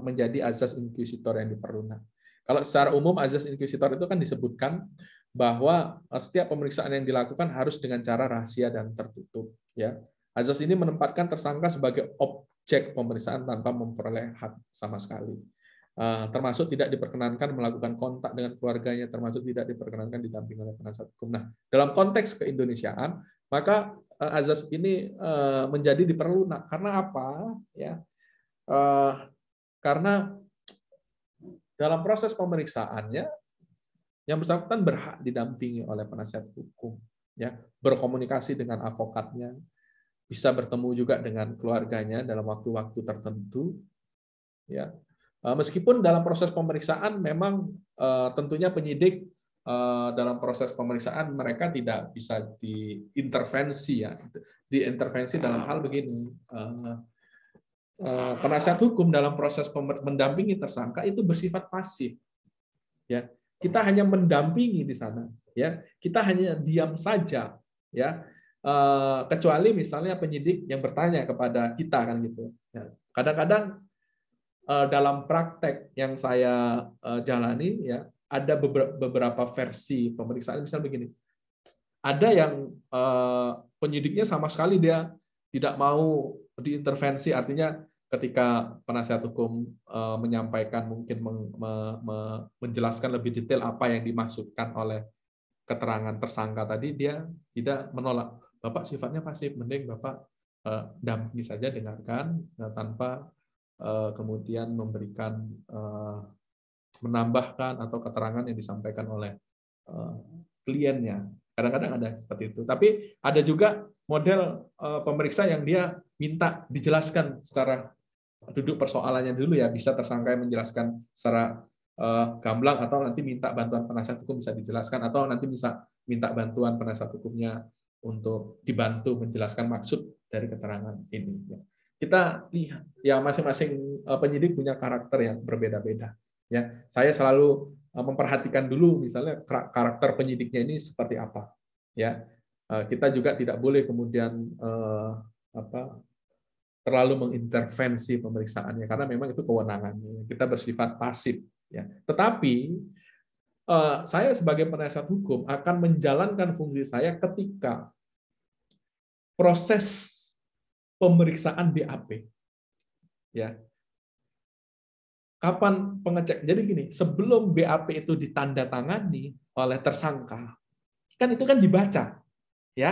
menjadi azas inquisitor yang diperlukan. Kalau secara umum azas inquisitor itu kan disebutkan bahwa setiap pemeriksaan yang dilakukan harus dengan cara rahasia dan tertutup, ya. Azas ini menempatkan tersangka sebagai objek pemeriksaan tanpa memperoleh hak sama sekali. termasuk tidak diperkenankan melakukan kontak dengan keluarganya, termasuk tidak diperkenankan didampingi oleh penasihat hukum. Nah, dalam konteks keindonesiaan, maka azas ini menjadi diperlukan. Karena apa? Ya, karena dalam proses pemeriksaannya, yang bersangkutan berhak didampingi oleh penasihat hukum, ya, berkomunikasi dengan advokatnya, bisa bertemu juga dengan keluarganya dalam waktu-waktu tertentu, ya. Meskipun dalam proses pemeriksaan memang tentunya penyidik dalam proses pemeriksaan mereka tidak bisa diintervensi, ya, diintervensi dalam hal begini. Penasihat hukum dalam proses mendampingi tersangka itu bersifat pasif, ya. Kita hanya mendampingi di sana, ya. Kita hanya diam saja, ya. Kecuali misalnya penyidik yang bertanya kepada kita, kan gitu. Ya. Kadang-kadang dalam praktek yang saya jalani, ya, ada beberapa versi pemeriksaan. Misalnya begini, ada yang penyidiknya sama sekali dia tidak mau diintervensi, artinya ketika penasihat hukum menyampaikan, mungkin menjelaskan lebih detail apa yang dimaksudkan oleh keterangan tersangka tadi, dia tidak menolak. Bapak sifatnya pasif, mending Bapak dampingi saja, dengarkan tanpa kemudian memberikan menambahkan atau keterangan yang disampaikan oleh kliennya. Kadang-kadang ada seperti itu. Tapi ada juga model pemeriksa yang dia minta dijelaskan secara duduk persoalannya dulu, ya, bisa tersangka yang menjelaskan secara gamblang, atau nanti minta bantuan penasihat hukum bisa dijelaskan, atau nanti bisa minta bantuan penasihat hukumnya untuk dibantu menjelaskan maksud dari keterangan ini. Kita lihat, ya, masing-masing penyidik punya karakter yang berbeda-beda. Ya, saya selalu memperhatikan dulu misalnya karakter penyidiknya ini seperti apa. Ya, kita juga tidak boleh kemudian terlalu mengintervensi pemeriksaannya, karena memang itu kewenangannya. Kita bersifat pasif. Ya. Tetapi saya sebagai penasihat hukum akan menjalankan fungsi saya ketika proses pemeriksaan BAP. Ya. Kapan pengecek? Jadi gini, sebelum BAP itu ditandatangani oleh tersangka, kan itu kan dibaca, ya,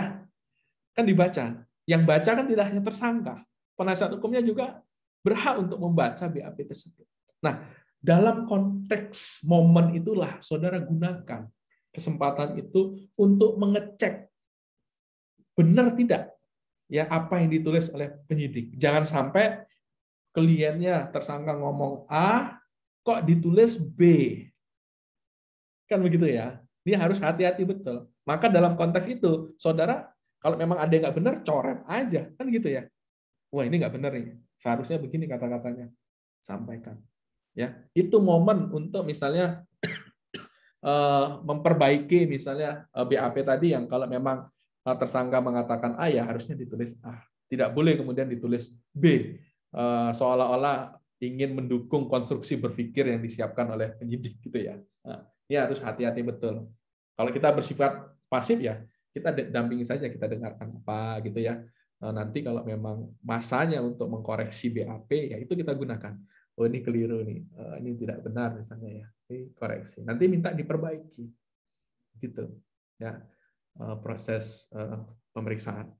kan dibaca. Yang baca kan tidak hanya tersangka, penasihat hukumnya juga berhak untuk membaca BAP tersebut. Nah, dalam konteks momen itulah saudara gunakan kesempatan itu untuk mengecek benar tidak, ya, apa yang ditulis oleh penyidik. Jangan sampai kliennya tersangka ngomong A, kok ditulis B. Kan begitu, ya. Dia harus hati-hati betul. Maka dalam konteks itu, saudara, kalau memang ada yang nggak benar, coret aja. Kan gitu, ya. Wah, ini nggak benar nih. Seharusnya begini kata-katanya. Sampaikan. Ya, itu momen untuk misalnya memperbaiki misalnya BAP tadi, yang kalau memang tersangka mengatakan A, ya harusnya ditulis A. Tidak boleh kemudian ditulis B. Seolah-olah ingin mendukung konstruksi berpikir yang disiapkan oleh penyidik, gitu, ya. Nah, ini harus hati-hati betul. Kalau kita bersifat pasif, ya kita dampingi saja, kita dengarkan apa, gitu, ya. Nanti kalau memang masanya untuk mengkoreksi BAP, ya itu kita gunakan. Oh, ini keliru nih, ini tidak benar misalnya, ya, ini koreksi. Nanti minta diperbaiki, gitu, ya, proses pemeriksaan.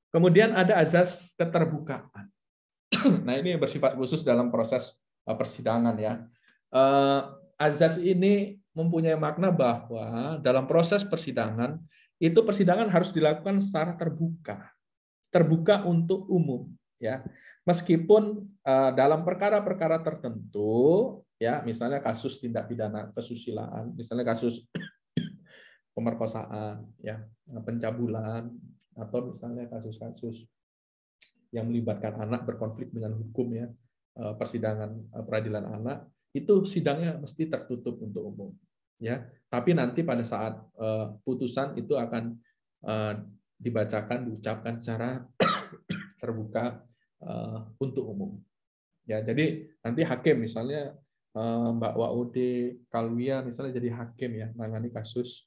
Kemudian ada azas keterbukaan. Nah, ini bersifat khusus dalam proses persidangan, ya. Azas ini mempunyai makna bahwa dalam proses persidangan itu persidangan harus dilakukan secara terbuka untuk umum, ya. Meskipun dalam perkara-perkara tertentu, ya, misalnya kasus tindak pidana kesusilaan, misalnya kasus pemerkosaan, ya, pencabulan, atau misalnya kasus-kasus yang melibatkan anak berkonflik dengan hukum, ya, persidangan peradilan anak, itu sidangnya mesti tertutup untuk umum, ya. Tapi nanti pada saat putusan itu akan dibacakan, diucapkan secara terbuka untuk umum. Ya, jadi nanti hakim, misalnya Mbak Waude Kalwia misalnya jadi hakim, ya, menangani kasus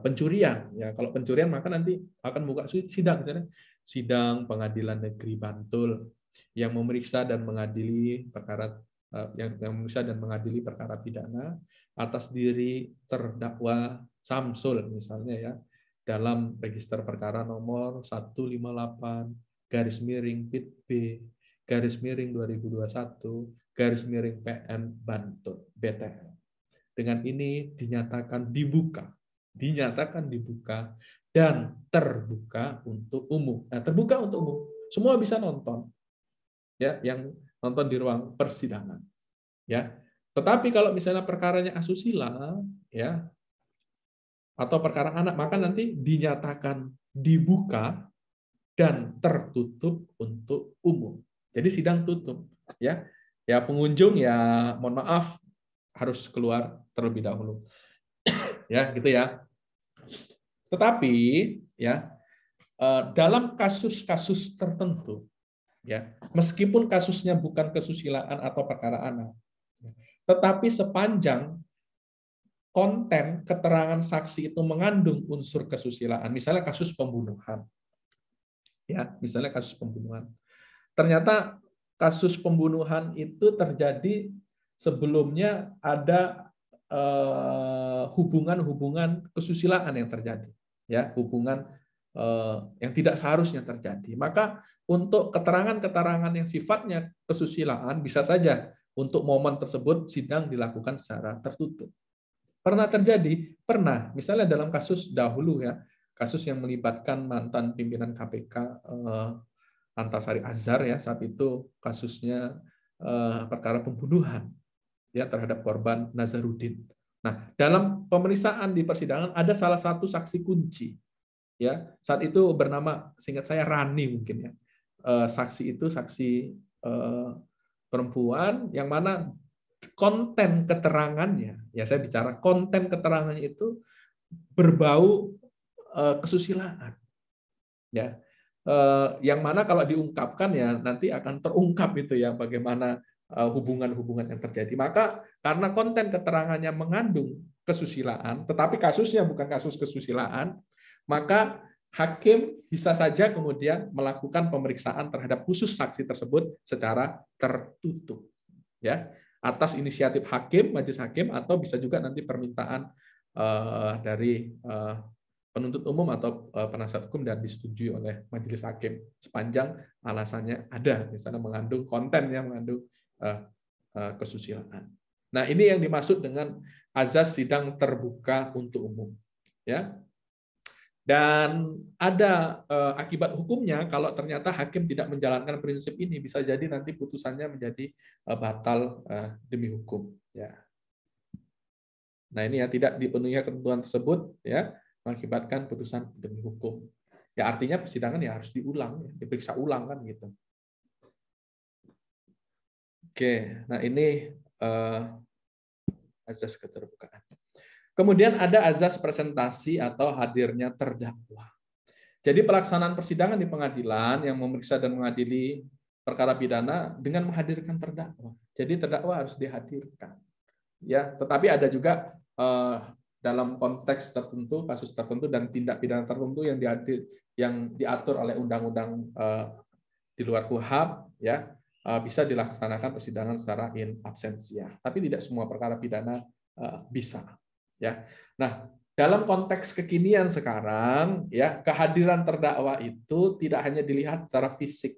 pencurian, ya. Kalau pencurian maka nanti akan buka sidang, misalnya sidang Pengadilan Negeri Bantul, yang memeriksa dan mengadili perkara pidana atas diri terdakwa Samsul misalnya ya, dalam register perkara nomor 158-B/2021/PN Bantul BTL. Dengan ini dinyatakan dibuka dan terbuka untuk umum. Nah, terbuka untuk umum, semua bisa nonton. Ya, yang nonton di ruang persidangan. Ya. Tetapi kalau misalnya perkaranya asusila, ya, atau perkara anak, maka nanti dinyatakan dibuka dan tertutup untuk umum. Jadi sidang tutup, ya. Ya pengunjung ya mohon maaf harus keluar terlebih dahulu. Ya, gitu ya. Tetapi ya dalam kasus-kasus tertentu, ya, meskipun kasusnya bukan kesusilaan atau perkara anak, tetapi sepanjang konten keterangan saksi itu mengandung unsur kesusilaan, misalnya kasus pembunuhan, ya, misalnya kasus pembunuhan, ternyata kasus pembunuhan itu terjadi sebelumnya ada hubungan-hubungan kesusilaan yang terjadi, ya, hubungan yang tidak seharusnya terjadi. Maka untuk keterangan-keterangan yang sifatnya kesusilaan bisa saja untuk momen tersebut sidang dilakukan secara tertutup. Pernah terjadi? Pernah. Misalnya dalam kasus dahulu ya, kasus yang melibatkan mantan pimpinan KPK Antasari Azhar ya, saat itu kasusnya perkara pembunuhan ya terhadap korban Nazarudin. Nah, dalam pemeriksaan di persidangan ada salah satu saksi kunci. Ya, saat itu bernama, seingat saya Rani mungkin ya. Saksi itu saksi perempuan yang mana konten keterangannya, ya saya bicara konten keterangannya itu berbau kesusilaan. Ya. Yang mana kalau diungkapkan ya nanti akan terungkap itu ya bagaimana hubungan-hubungan yang terjadi. Maka karena konten keterangannya mengandung kesusilaan, tetapi kasusnya bukan kasus kesusilaan, maka hakim bisa saja kemudian melakukan pemeriksaan terhadap khusus saksi tersebut secara tertutup, ya, atas inisiatif hakim, majelis hakim, atau bisa juga nanti permintaan dari penuntut umum atau penasihat hukum dan disetujui oleh majelis hakim sepanjang alasannya ada, misalnya mengandung konten yang mengandung kesusilaan. Nah, ini yang dimaksud dengan azas sidang terbuka untuk umum, ya. Dan ada akibat hukumnya kalau ternyata hakim tidak menjalankan prinsip ini, bisa jadi nanti putusannya menjadi batal demi hukum. Ya. Nah ini ya tidak dipenuhi ketentuan tersebut ya mengakibatkan putusan demi hukum. Ya artinya persidangan ya harus diulang, diperiksa ulang kan gitu. Oke, nah ini azas keterbukaan. Kemudian ada azas presentasi atau hadirnya terdakwa. Jadi pelaksanaan persidangan di pengadilan yang memeriksa dan mengadili perkara pidana dengan menghadirkan terdakwa. Jadi terdakwa harus dihadirkan. Ya, tetapi ada juga dalam konteks tertentu, kasus tertentu dan tindak pidana tertentu yang diatur oleh undang-undang di luar KUHP, ya bisa dilaksanakan persidangan secara in absentia. Tapi tidak semua perkara pidana bisa. Ya, nah dalam konteks kekinian sekarang, ya kehadiran terdakwa itu tidak hanya dilihat secara fisik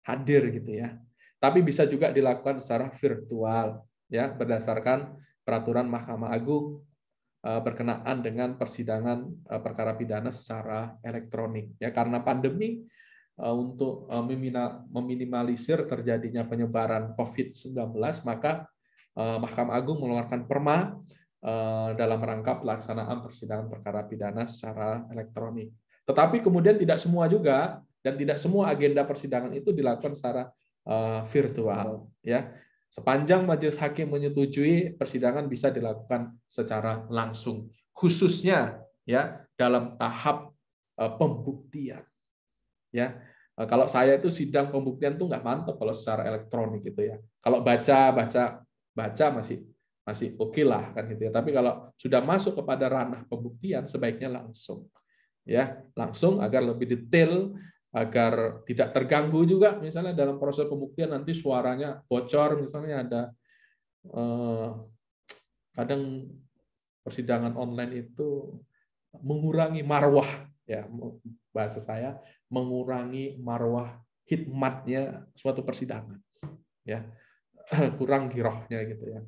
hadir gitu ya, tapi bisa juga dilakukan secara virtual, ya berdasarkan peraturan Mahkamah Agung berkenaan dengan persidangan perkara pidana secara elektronik. Ya karena pandemi untuk meminimalisir terjadinya penyebaran COVID-19, maka Mahkamah Agung mengeluarkan perma dalam rangka pelaksanaan persidangan perkara pidana secara elektronik. Tetapi kemudian tidak semua juga dan tidak semua agenda persidangan itu dilakukan secara virtual. Ya, sepanjang majelis hakim menyetujui, persidangan bisa dilakukan secara langsung, khususnya ya dalam tahap pembuktian. Ya, kalau saya itu sidang pembuktian tuh nggak mantap kalau secara elektronik gitu ya. Kalau baca masih oke lah kan gitu ya. Tapi kalau sudah masuk kepada ranah pembuktian sebaiknya langsung. Ya, langsung agar lebih detail agar tidak terganggu juga, misalnya dalam proses pembuktian nanti suaranya bocor, misalnya ada kadang persidangan online itu mengurangi marwah, ya bahasa saya, mengurangi marwah hikmatnya suatu persidangan, ya kurang girohnya gitu ya.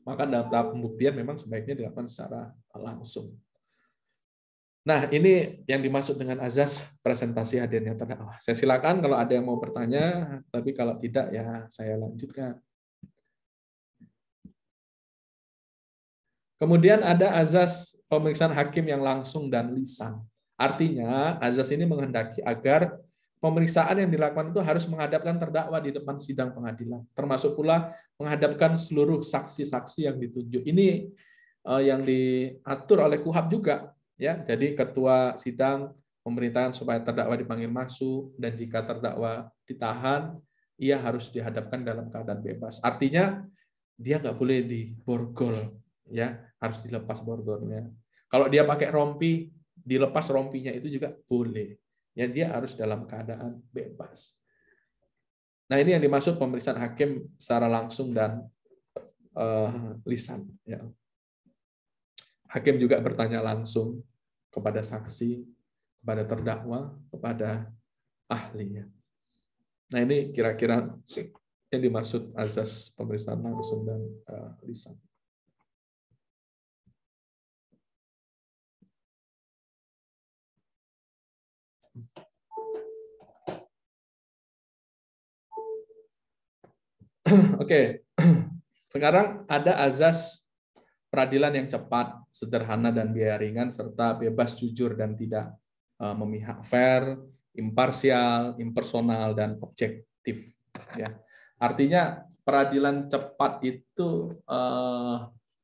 Maka dalam tahap pembuktian memang sebaiknya dilakukan secara langsung. Nah, ini yang dimaksud dengan azas presentasi hadirnya terdakwa. Saya silakan kalau ada yang mau bertanya, tapi kalau tidak ya saya lanjutkan. Kemudian ada azas pemeriksaan hakim yang langsung dan lisan. Artinya, azas ini menghendaki agar pemeriksaan yang dilakukan itu harus menghadapkan terdakwa di depan sidang pengadilan, termasuk pula menghadapkan seluruh saksi-saksi yang ditunjuk. Ini yang diatur oleh KUHAP juga, ya. Jadi ketua sidang memerintahkan supaya terdakwa dipanggil masuk, dan jika terdakwa ditahan, ia harus dihadapkan dalam keadaan bebas. Artinya dia nggak boleh diborgol, ya, harus dilepas borgolnya. Kalau dia pakai rompi, dilepas rompinya itu juga boleh. Ya, dia harus dalam keadaan bebas. Nah, ini yang dimaksud pemeriksaan hakim secara langsung dan lisan. Ya. Hakim juga bertanya langsung kepada saksi, kepada terdakwa, kepada ahlinya. Nah, ini kira-kira yang dimaksud azas pemeriksaan langsung dan lisan. Oke, sekarang ada azas peradilan yang cepat, sederhana dan biaya ringan, serta bebas, jujur dan tidak memihak, fair, imparsial, impersonal dan objektif. Ya, artinya peradilan cepat itu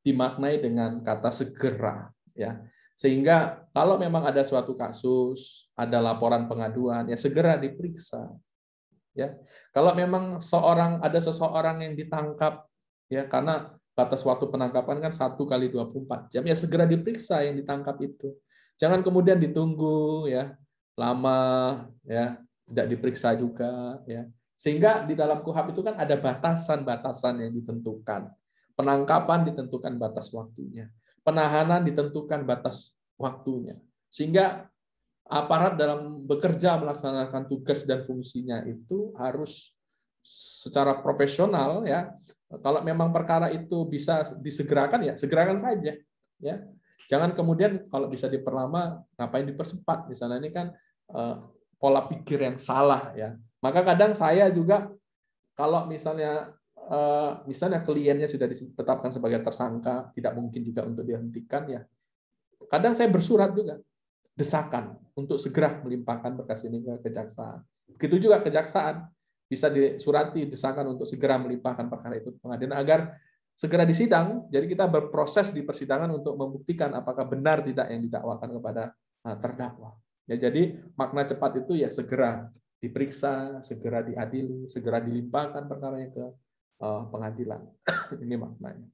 dimaknai dengan kata segera, ya. Sehingga kalau memang ada suatu kasus, ada laporan pengaduan, ya segera diperiksa. Ya, kalau memang ada seseorang yang ditangkap, ya karena batas waktu penangkapan kan 1x24 jam, ya segera diperiksa yang ditangkap itu. Jangan kemudian ditunggu, ya lama, ya tidak diperiksa juga, ya. Sehingga di dalam KUHAP itu kan ada batasan-batasan yang ditentukan. Penangkapan ditentukan batas waktunya, penahanan ditentukan batas waktunya, sehingga aparat dalam bekerja melaksanakan tugas dan fungsinya itu harus secara profesional, ya. Kalau memang perkara itu bisa disegerakan, ya segerakan saja, ya. Jangan kemudian kalau bisa diperlama, ngapain dipercepat, misalnya. Ini kan pola pikir yang salah, ya. Maka kadang saya juga kalau misalnya kliennya sudah ditetapkan sebagai tersangka, tidak mungkin juga untuk dihentikan, ya. Kadang saya bersurat juga, desakan untuk segera melimpahkan berkas ini ke kejaksaan. Begitu juga kejaksaan bisa disurati desakan untuk segera melimpahkan perkara itu ke pengadilan agar segera disidang. Jadi kita berproses di persidangan untuk membuktikan apakah benar tidak yang didakwakan kepada terdakwa. Ya, jadi makna cepat itu ya segera diperiksa, segera diadili, segera dilimpahkan perkaranya ke pengadilan. Ini maknanya.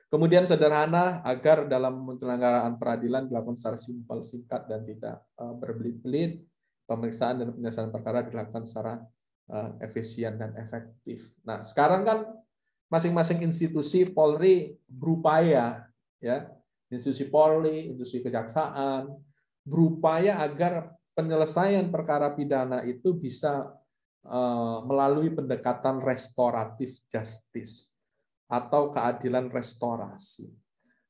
Kemudian sederhana agar dalam penyelenggaraan peradilan dilakukan secara simpel, singkat, dan tidak berbelit-belit. Pemeriksaan dan penyelesaian perkara dilakukan secara efisien dan efektif. Nah, sekarang kan masing-masing institusi Polri berupaya, ya, institusi Polri, institusi kejaksaan berupaya agar penyelesaian perkara pidana itu bisa melalui pendekatan restoratif justice atau keadilan restorasi,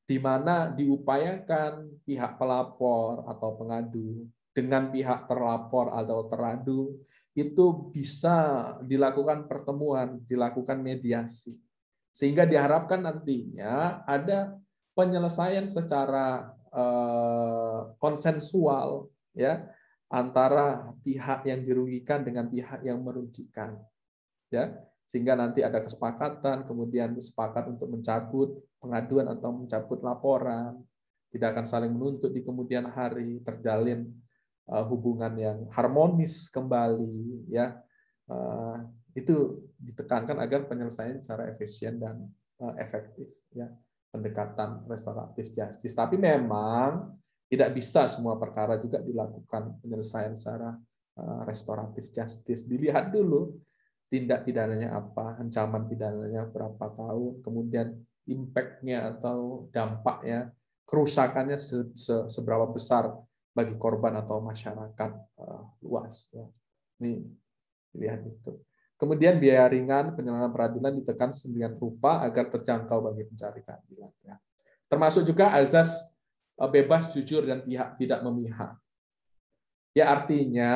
di mana diupayakan pihak pelapor atau pengadu dengan pihak terlapor atau teradu itu bisa dilakukan pertemuan, dilakukan mediasi, sehingga diharapkan nantinya ada penyelesaian secara konsensual, ya, antara pihak yang dirugikan dengan pihak yang merugikan, ya, sehingga nanti ada kesepakatan, kemudian sepakat untuk mencabut pengaduan atau mencabut laporan, tidak akan saling menuntut di kemudian hari, terjalin hubungan yang harmonis kembali, ya. Itu ditekankan agar penyelesaian secara efisien dan efektif, ya, pendekatan restoratif justice. Tapi memang Tidak bisa semua perkara juga dilakukan penyelesaian secara restoratif justice. Dilihat dulu tindak pidananya apa, ancaman pidananya berapa tahun, kemudian impact-nya atau dampaknya, kerusakannya seberapa besar bagi korban atau masyarakat luas. Ini lihat itu. Kemudian biaya ringan penyelenggaraan peradilan ditekan sedemikian rupa agar terjangkau bagi pencari keadilan. Termasuk juga azas bebas, jujur, dan pihak tidak memihak. Ya artinya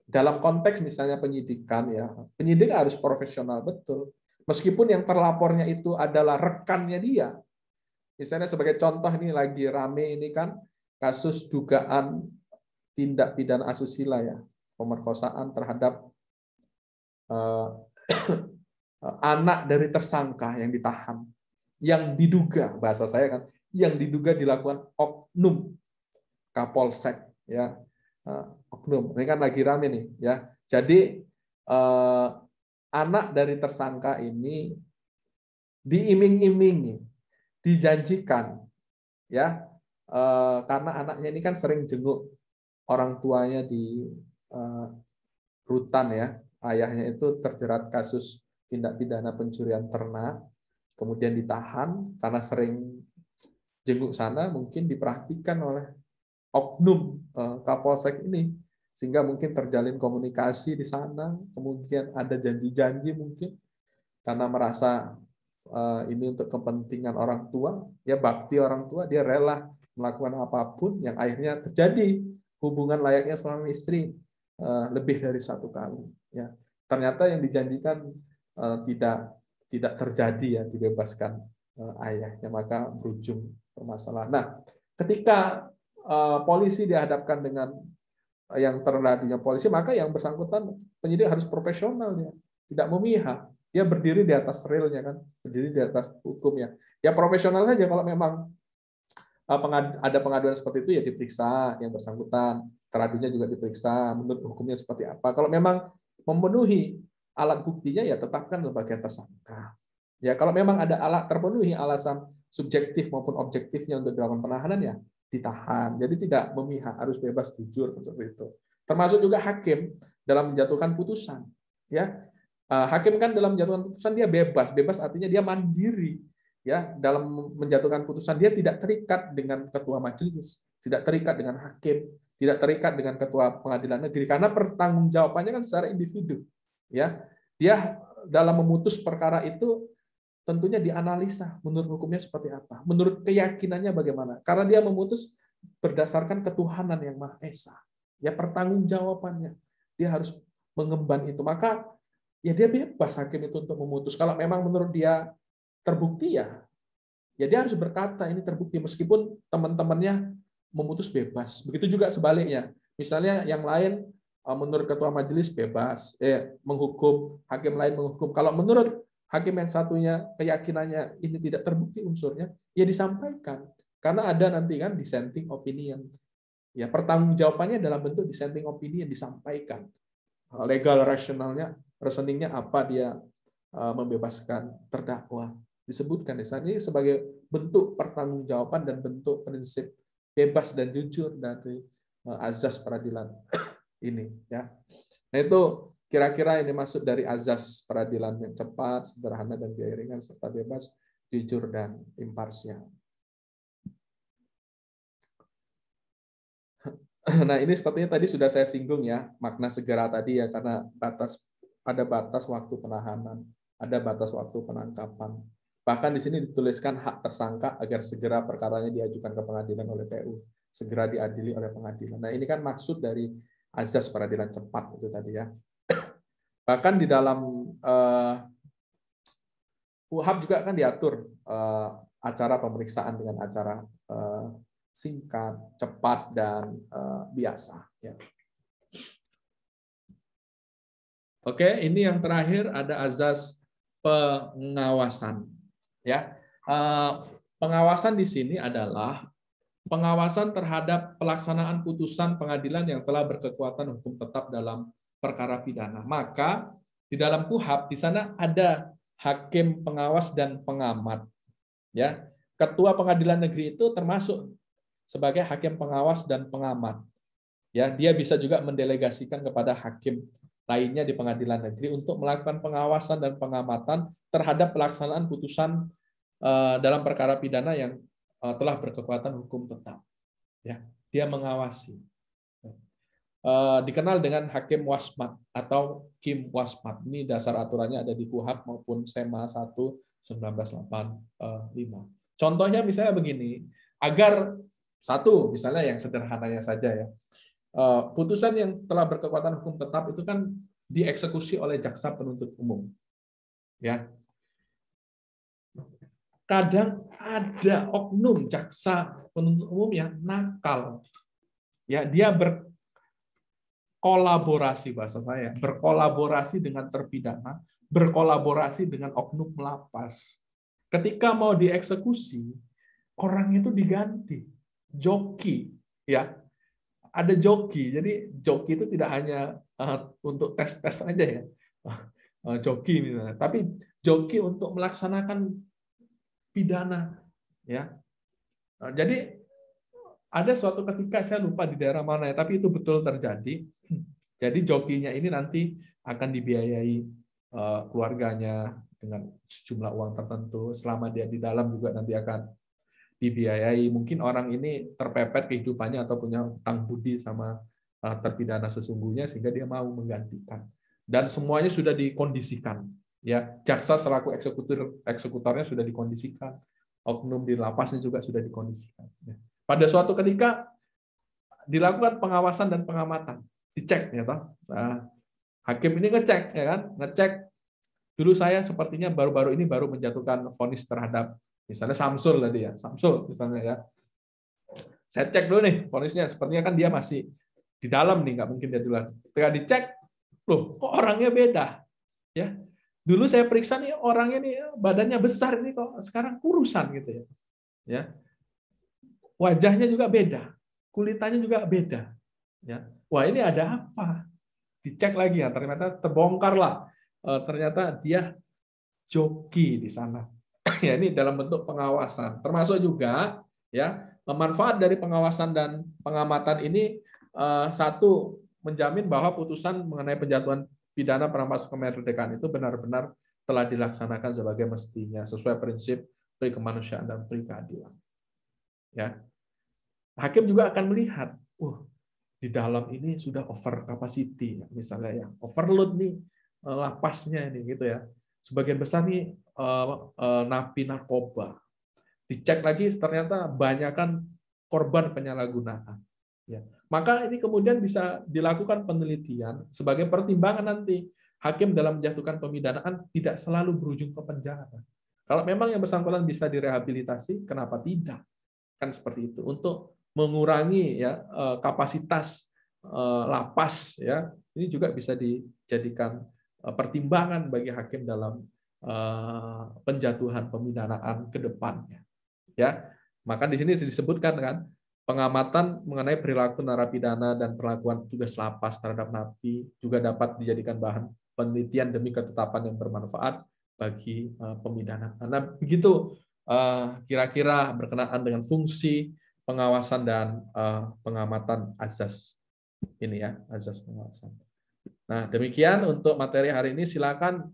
dalam konteks misalnya penyidikan, ya penyidik harus profesional betul. Meskipun yang terlapornya itu adalah rekannya dia. Misalnya sebagai contoh ini lagi rame ini kan kasus dugaan tindak pidana asusila ya, pemerkosaan terhadap anak dari tersangka yang ditahan, yang diduga, bahasa saya kan, yang diduga dilakukan oknum Kapolsek, ya, oknum. Ini kan lagi rame nih, ya. Jadi anak dari tersangka ini diiming-imingi, dijanjikan, ya, karena anaknya ini kan sering jenguk orang tuanya di rutan, ya. Ayahnya itu terjerat kasus tindak pidana pencurian ternak, kemudian ditahan karena sering jenguk sana, mungkin diperhatikan oleh oknum Kapolsek ini, sehingga mungkin terjalin komunikasi di sana, kemudian ada janji-janji mungkin karena merasa ini untuk kepentingan orang tua, ya bakti orang tua, dia rela melakukan apapun yang akhirnya terjadi hubungan layaknya suami istri lebih dari satu kali. Ya, ternyata yang dijanjikan tidak terjadi, ya, dibebaskan ayahnya, maka berujung permasalahan. Nah, ketika polisi dihadapkan dengan yang terlalunya polisi, maka yang bersangkutan penyidik harus profesional, ya, tidak memihak. Dia berdiri di atas realnya kan, berdiri di atas hukumnya. Ya profesional saja. Kalau memang ada pengaduan seperti itu, ya diperiksa yang bersangkutan, teradunya juga diperiksa menurut hukumnya seperti apa. Kalau memang memenuhi alat buktinya, ya tetapkan sebagai tersangka. Ya kalau memang ada alat terpenuhi alasan subjektif maupun objektifnya untuk dilakukan penahanan, ya ditahan. Jadi tidak memihak, harus bebas jujur seperti itu. Termasuk juga hakim dalam menjatuhkan putusan. Ya, hakim kan dalam menjatuhkan putusan dia bebas. Bebas artinya dia mandiri. Ya, dalam menjatuhkan putusan dia tidak terikat dengan ketua majelis, tidak terikat dengan hakim, tidak terikat dengan ketua pengadilan negeri, karena pertanggungjawabannya kan secara individu. Ya, dia dalam memutus perkara itu tentunya dianalisa menurut hukumnya seperti apa, menurut keyakinannya bagaimana. Karena dia memutus berdasarkan ketuhanan yang Maha Esa. Ya pertanggungjawabannya, dia harus mengemban itu. Maka ya dia bebas hakim itu untuk memutus. Kalau memang menurut dia terbukti, ya dia harus berkata ini terbukti meskipun teman-temannya memutus bebas. Begitu juga sebaliknya. Misalnya yang lain menurut ketua majelis bebas, menghukum, hakim lain menghukum. Kalau menurut hakim yang satunya keyakinannya ini tidak terbukti unsurnya, ya disampaikan. Karena ada nanti kan dissenting opinion. Ya pertanggungjawabannya dalam bentuk dissenting opinion disampaikan. Legal rationalnya, reasoningnya apa dia membebaskan terdakwa. Disebutkan di sana ini sebagai bentuk pertanggungjawaban dan bentuk prinsip bebas dan jujur dari azas peradilan ini, ya. Nah itu kira-kira ini masuk dari azas peradilan yang cepat, sederhana, dan biaya ringan, serta bebas, jujur, dan imparsial. Nah ini sepertinya tadi sudah saya singgung, ya, makna segera tadi, ya, karena ada batas waktu penahanan, ada batas waktu penangkapan. Bahkan di sini dituliskan hak tersangka agar segera perkaranya diajukan ke pengadilan oleh PU, segera diadili oleh pengadilan. Nah ini kan maksud dari azas peradilan cepat itu tadi, ya. Bahkan di dalam KUHP juga kan diatur acara pemeriksaan dengan acara singkat, cepat, dan biasa. Ya. Oke, ini yang terakhir ada azas pengawasan. Ya, pengawasan di sini adalah pengawasan terhadap pelaksanaan putusan pengadilan yang telah berkekuatan hukum tetap dalam perkara pidana. Maka di dalam KUHP di sana ada hakim pengawas dan pengamat. Ya, ketua pengadilan negeri itu termasuk sebagai hakim pengawas dan pengamat. Ya, dia bisa juga mendelegasikan kepada hakim lainnya di pengadilan negeri untuk melakukan pengawasan dan pengamatan terhadap pelaksanaan putusan dalam perkara pidana yang telah berkekuatan hukum tetap. Ya, dia mengawasi. Dikenal dengan hakim wasmat atau kim wasmat. Ini dasar aturannya ada di KUHP maupun SEMA 1 1985. Contohnya misalnya begini, agar satu, misalnya yang sederhananya saja ya, putusan yang telah berkekuatan hukum tetap itu kan dieksekusi oleh jaksa penuntut umum. Ya. Kadang ada oknum jaksa penuntut umum yang nakal. Ya, dia berkolaborasi, bahasa saya, berkolaborasi dengan terpidana, berkolaborasi dengan oknum lapas. Ketika mau dieksekusi, orang itu diganti, joki, ya, ada joki. Jadi joki itu tidak hanya untuk tes-tes aja ya, joki misalnya, tapi joki untuk melaksanakan pidana, ya. Jadi ada suatu ketika saya lupa di daerah mana ya, tapi itu betul terjadi. Jadi jokinya ini nanti akan dibiayai keluarganya dengan sejumlah uang tertentu. Selama dia di dalam juga nanti akan dibiayai. Mungkin orang ini terpepet kehidupannya atau punya hutang budi sama terpidana sesungguhnya sehingga dia mau menggantikan. Dan semuanya sudah dikondisikan. Ya, jaksa selaku eksekutornya sudah dikondisikan. Oknum di lapasnya juga sudah dikondisikan. Pada suatu ketika dilakukan pengawasan dan pengamatan, dicek ya toh. Nah, hakim ini ngecek ya kan, ngecek dulu saya sepertinya baru-baru ini baru menjatuhkan vonis terhadap misalnya Samsul tadi ya, Samsul misalnya ya. Saya cek dulu nih vonisnya, sepertinya kan dia masih di dalam nih, nggak mungkin dia di luar. Ketika dicek, loh kok orangnya beda, ya. Dulu saya periksa nih orangnya nih badannya besar ini kok sekarang kurusan gitu ya. Ya. Wajahnya juga beda, kulitannya juga beda. Ya. Wah ini ada apa? Dicek lagi ya, ternyata terbongkarlah. Ternyata dia joki di sana. Ya ini dalam bentuk pengawasan. Termasuk juga ya manfaat dari pengawasan dan pengamatan ini satu menjamin bahwa putusan mengenai penjatuhan pidana perampas kemerdekaan itu benar-benar telah dilaksanakan sebagai mestinya sesuai prinsip pri kemanusiaan dan pri keadilan. Ya. Hakim juga akan melihat, di dalam ini sudah over capacity, misalnya ya, overload nih lapasnya ini gitu ya. Sebagian besar nih napi narkoba. Dicek lagi ternyata banyakkan korban penyalahgunaan. Ya. Maka ini kemudian bisa dilakukan penelitian sebagai pertimbangan nanti hakim dalam menjatuhkan pemidanaan tidak selalu berujung ke penjara. Kalau memang yang bersangkutan bisa direhabilitasi, kenapa tidak? Kan seperti itu. Untuk mengurangi ya kapasitas lapas ya, ini juga bisa dijadikan pertimbangan bagi hakim dalam penjatuhan pemidanaan ke depannya. Ya, maka di sini disebutkan kan pengamatan mengenai perilaku narapidana dan perlakuan tugas lapas terhadap napi juga dapat dijadikan bahan penelitian demi ketetapan yang bermanfaat bagi pemidanaan. Nah, begitu kira-kira berkenaan dengan fungsi pengawasan dan pengamatan azas ini ya, azas pengawasan. Nah, demikian untuk materi hari ini. Silakan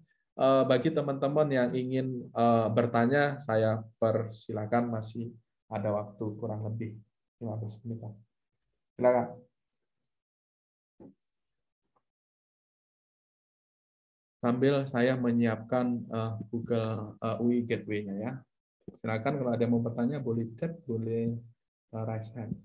bagi teman-teman yang ingin bertanya, saya persilakan, masih ada waktu kurang lebih 15 menit. Silakan. Sambil saya menyiapkan Google UI Gateway-nya ya. Silakan kalau ada yang mau bertanya boleh chat, boleh raise hand.